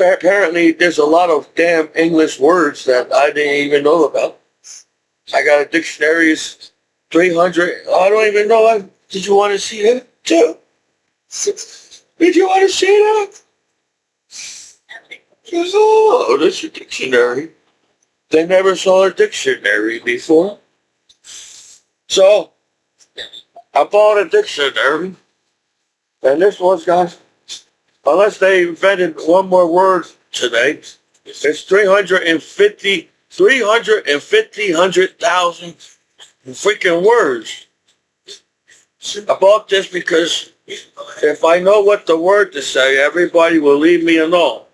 Apparently there's a lot of damn English words that I didn't even know about. I got a dictionary, it's 300, I don't even know. Did you want to see that too? Did you want to see that? Oh, this is a dictionary. They never saw a dictionary before. So, I bought a dictionary, and this one's got, unless they invented one more word today, it's 350,000 freaking words. I bought this because if I know what the word to say, everybody will leave me alone.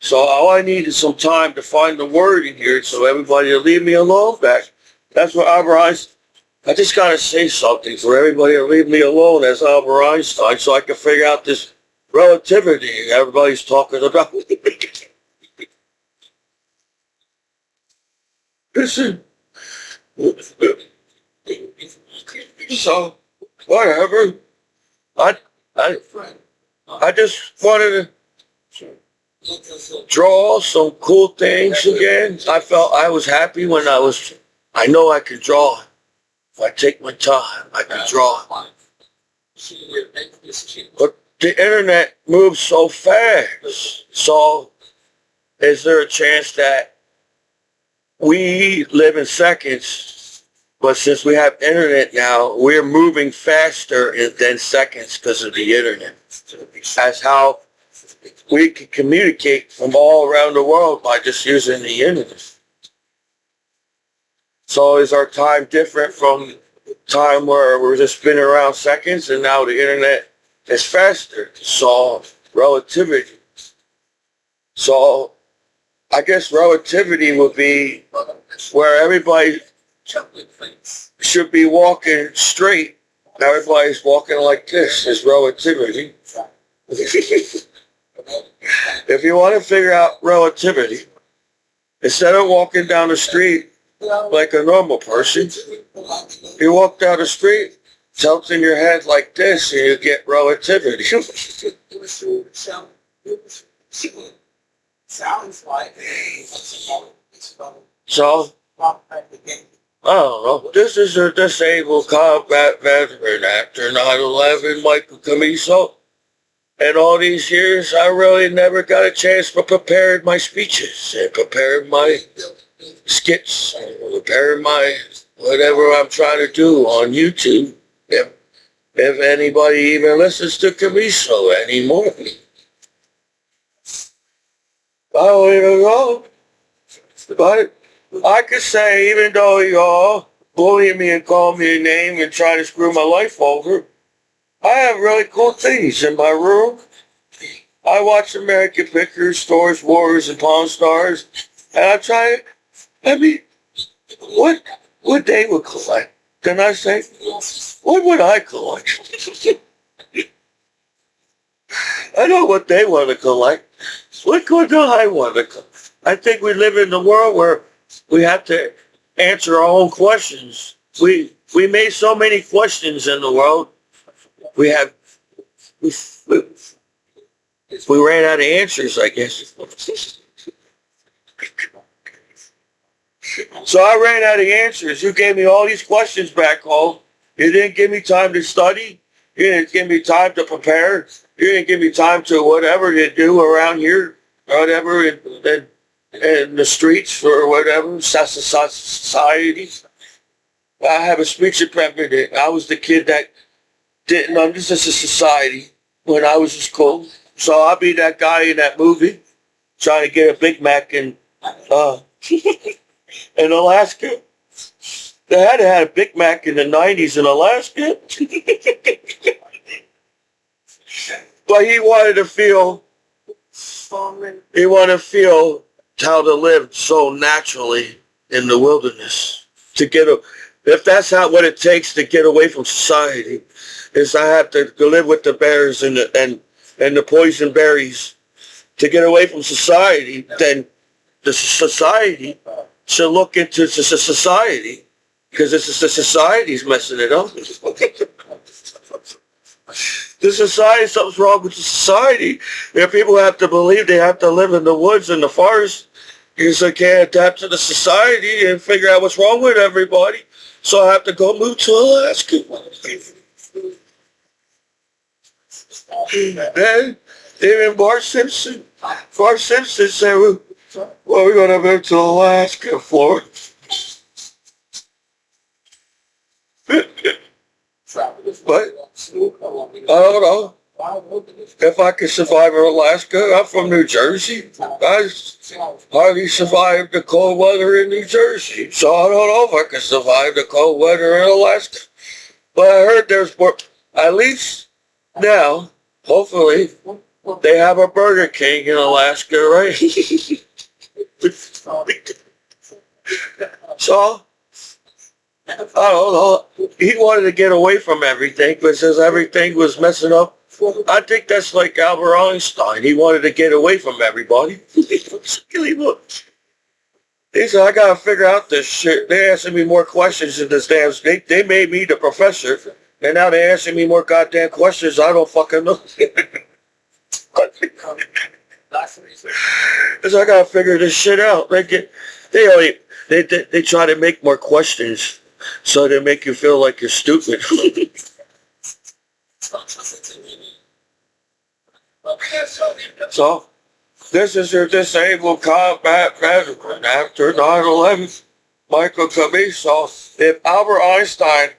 So all I need is some time to find the word in here so everybody will leave me alone back. That's what Albert Einstein, I just got to say something for everybody to leave me alone as Albert Einstein so I can figure out this relativity everybody's talking about. Listen. So, whatever. I just wanted to draw some cool things again. I felt I was happy when I know I could draw. If I take my time, I can draw. But the internet moves so fast. So is there a chance that we live in seconds, but since we have internet now, we're moving faster than seconds because of the internet? That's how we can communicate from all around the world by just using the internet. So is our time different from time where we're just spinning around seconds and now the internet is faster to solve relativity? So I guess relativity would be where everybody should be walking straight. Everybody's walking like this is relativity. If you want to figure out relativity, instead of walking down the street like a normal person, you walk down the street, tilting your head like this, and you get relativity. Sounds like So, I don't know. This is a disabled combat veteran after 9/11, Michael Commiso. And all these years, I really never got a chance to prepare my speeches and prepare my skits and prepare my whatever I'm trying to do on YouTube. If anybody even listens to Commiso anymore. I don't even know. But I could say, even though y'all bully me and call me a name and try to screw my life over, I have really cool things in my room. I watch American Pickers, Stores Wars, and Pawn Stars, and I try, what they would collect? Can I say, what would I collect? I know what they want to collect. What do I want to collect? I think we live in a world where we have to answer our own questions. We made so many questions in the world. We ran out of answers, I guess. So I ran out of answers. You gave me all these questions back home. You didn't give me time to study. You didn't give me time to prepare. You didn't give me time to whatever to do around here, or whatever. And then in the streets or whatever, society. I have a speech accompaniment. I was the kid that didn't understand society when I was in school. So I'll be that guy in that movie trying to get a Big Mac in Alaska. They had to have a Big Mac in the 90s in Alaska. But he wanted to feel how to live so naturally in the wilderness. If that's not what it takes to get away from society, is I have to live with the bears and the poison berries to get away from society, then the society should look into society, because it's the society's messing it up. The society, something's wrong with the society. If people have to believe they have to live in the woods and the forest, because they can't adapt to the society and figure out what's wrong with everybody. So I have to go move to Alaska. Then even Bart Simpson said, well, we're going to move to Alaska, Florida. But I don't know if I can survive in Alaska. I'm from New Jersey. I hardly survived the cold weather in New Jersey, so I don't know if I can survive the cold weather in Alaska. But I heard there's more, at least now, hopefully, they have a Burger King in Alaska, right? So, I don't know. He wanted to get away from everything because everything was messing up. I think that's like Albert Einstein. He wanted to get away from everybody. He said, I gotta figure out this shit. They asking me more questions in this damn... They made me the professor, and now they asking me more goddamn questions I don't fucking know. So I gotta figure this shit out. They try to make more questions, so they make you feel like you're stupid. So, this is your disabled combat veteran after 9/11, Michael Commiso. If Albert Einstein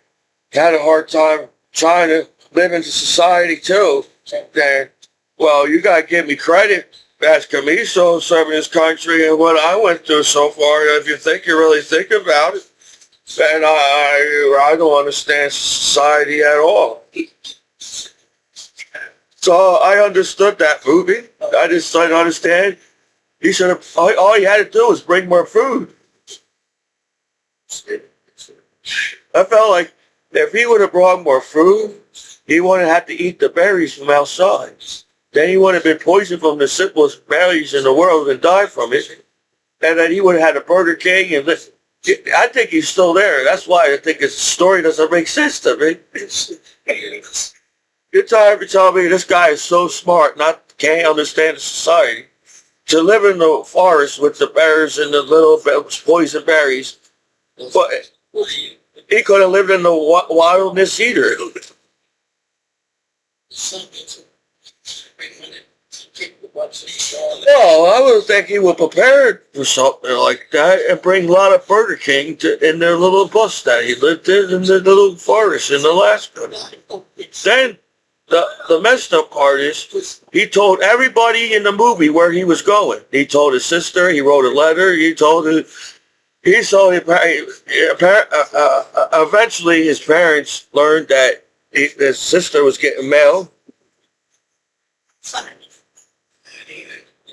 had a hard time trying to live in society too, then, well, you gotta give me credit as Commiso serving this country and what I went through so far. If you really think about it, then I don't understand society at all. So I understood that movie. I just didn't understand. He should have, all he had to do was bring more food. I felt like if he would have brought more food, he wouldn't have to eat the berries from outside. Then he would have been poisoned from the simplest berries in the world and died from it. And then he would have had a Burger King. And I think he's still there. That's why I think his story doesn't make sense to me. You're tired of telling me this guy is so smart, can't understand the society. To live in the forest with the bears and the little poison berries. But he could have lived in the wilderness either. No, I would think he was prepared for something like that and bring a lot of Burger King in their little bus that he lived in the little forest in Alaska. Then, the messed up part is he told everybody in the movie where he was going. He told his sister. He wrote a letter. Eventually his parents learned that his sister was getting mail.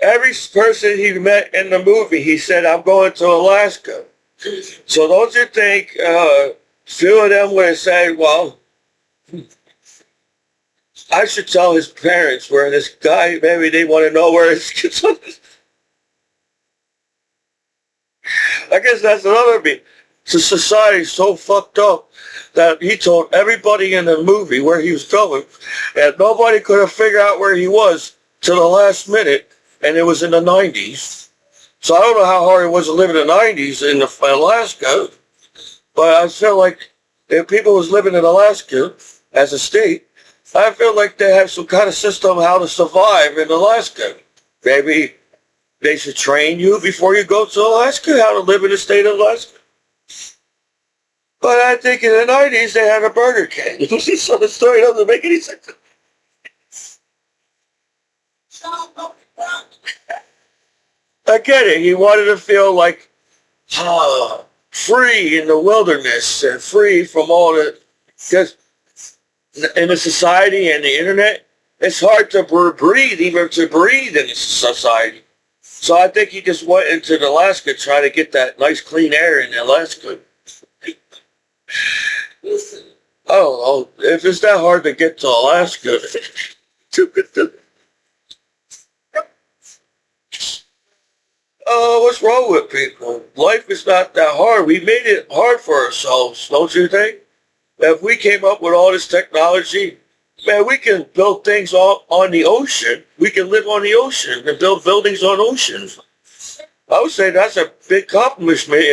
Every person he met in the movie, he said, I'm going to Alaska. So don't you think few of them would have said, well, I should tell his parents where this guy, maybe they want to know where his kids are. I guess that's another bit. So society's so fucked up that he told everybody in the movie where he was going, and nobody could have figured out where he was till the last minute, and it was in the 90s. So I don't know how hard it was to live in the 90s in Alaska, but I feel like if people was living in Alaska as a state, I feel like they have some kind of system how to survive in Alaska. Maybe they should train you before you go to Alaska how to live in the state of Alaska. But I think in the 90s they had a Burger King. So the story doesn't make any sense. I get it. He wanted to feel like free in the wilderness and free from all the, because in the society and the internet, it's hard to breathe, even to breathe in this society. So I think he just went into Alaska trying to get that nice clean air in Alaska. I don't know. If it's that hard to get to Alaska, what's wrong with people? Life is not that hard. We made it hard for ourselves, don't you think? If we came up with all this technology, man, we can build things on the ocean. We can live on the ocean and build buildings on oceans. I would say that's a big accomplishment.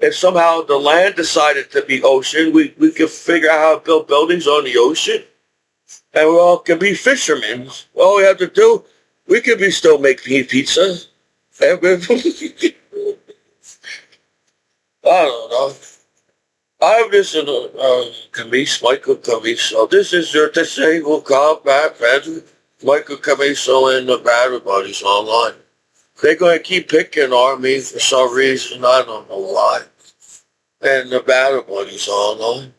If somehow the land decided to be ocean, we could figure out how to build buildings on the ocean. And we all can be fishermen. All we have to do, we could still make pizza. I don't know. I'm listening to Commiso, Michael Commiso. This is your disabled combat veteran, Michael Commiso and the Battle Buddies online. They're going to keep picking on me for some reason. I don't know why. And the Battle Buddies online.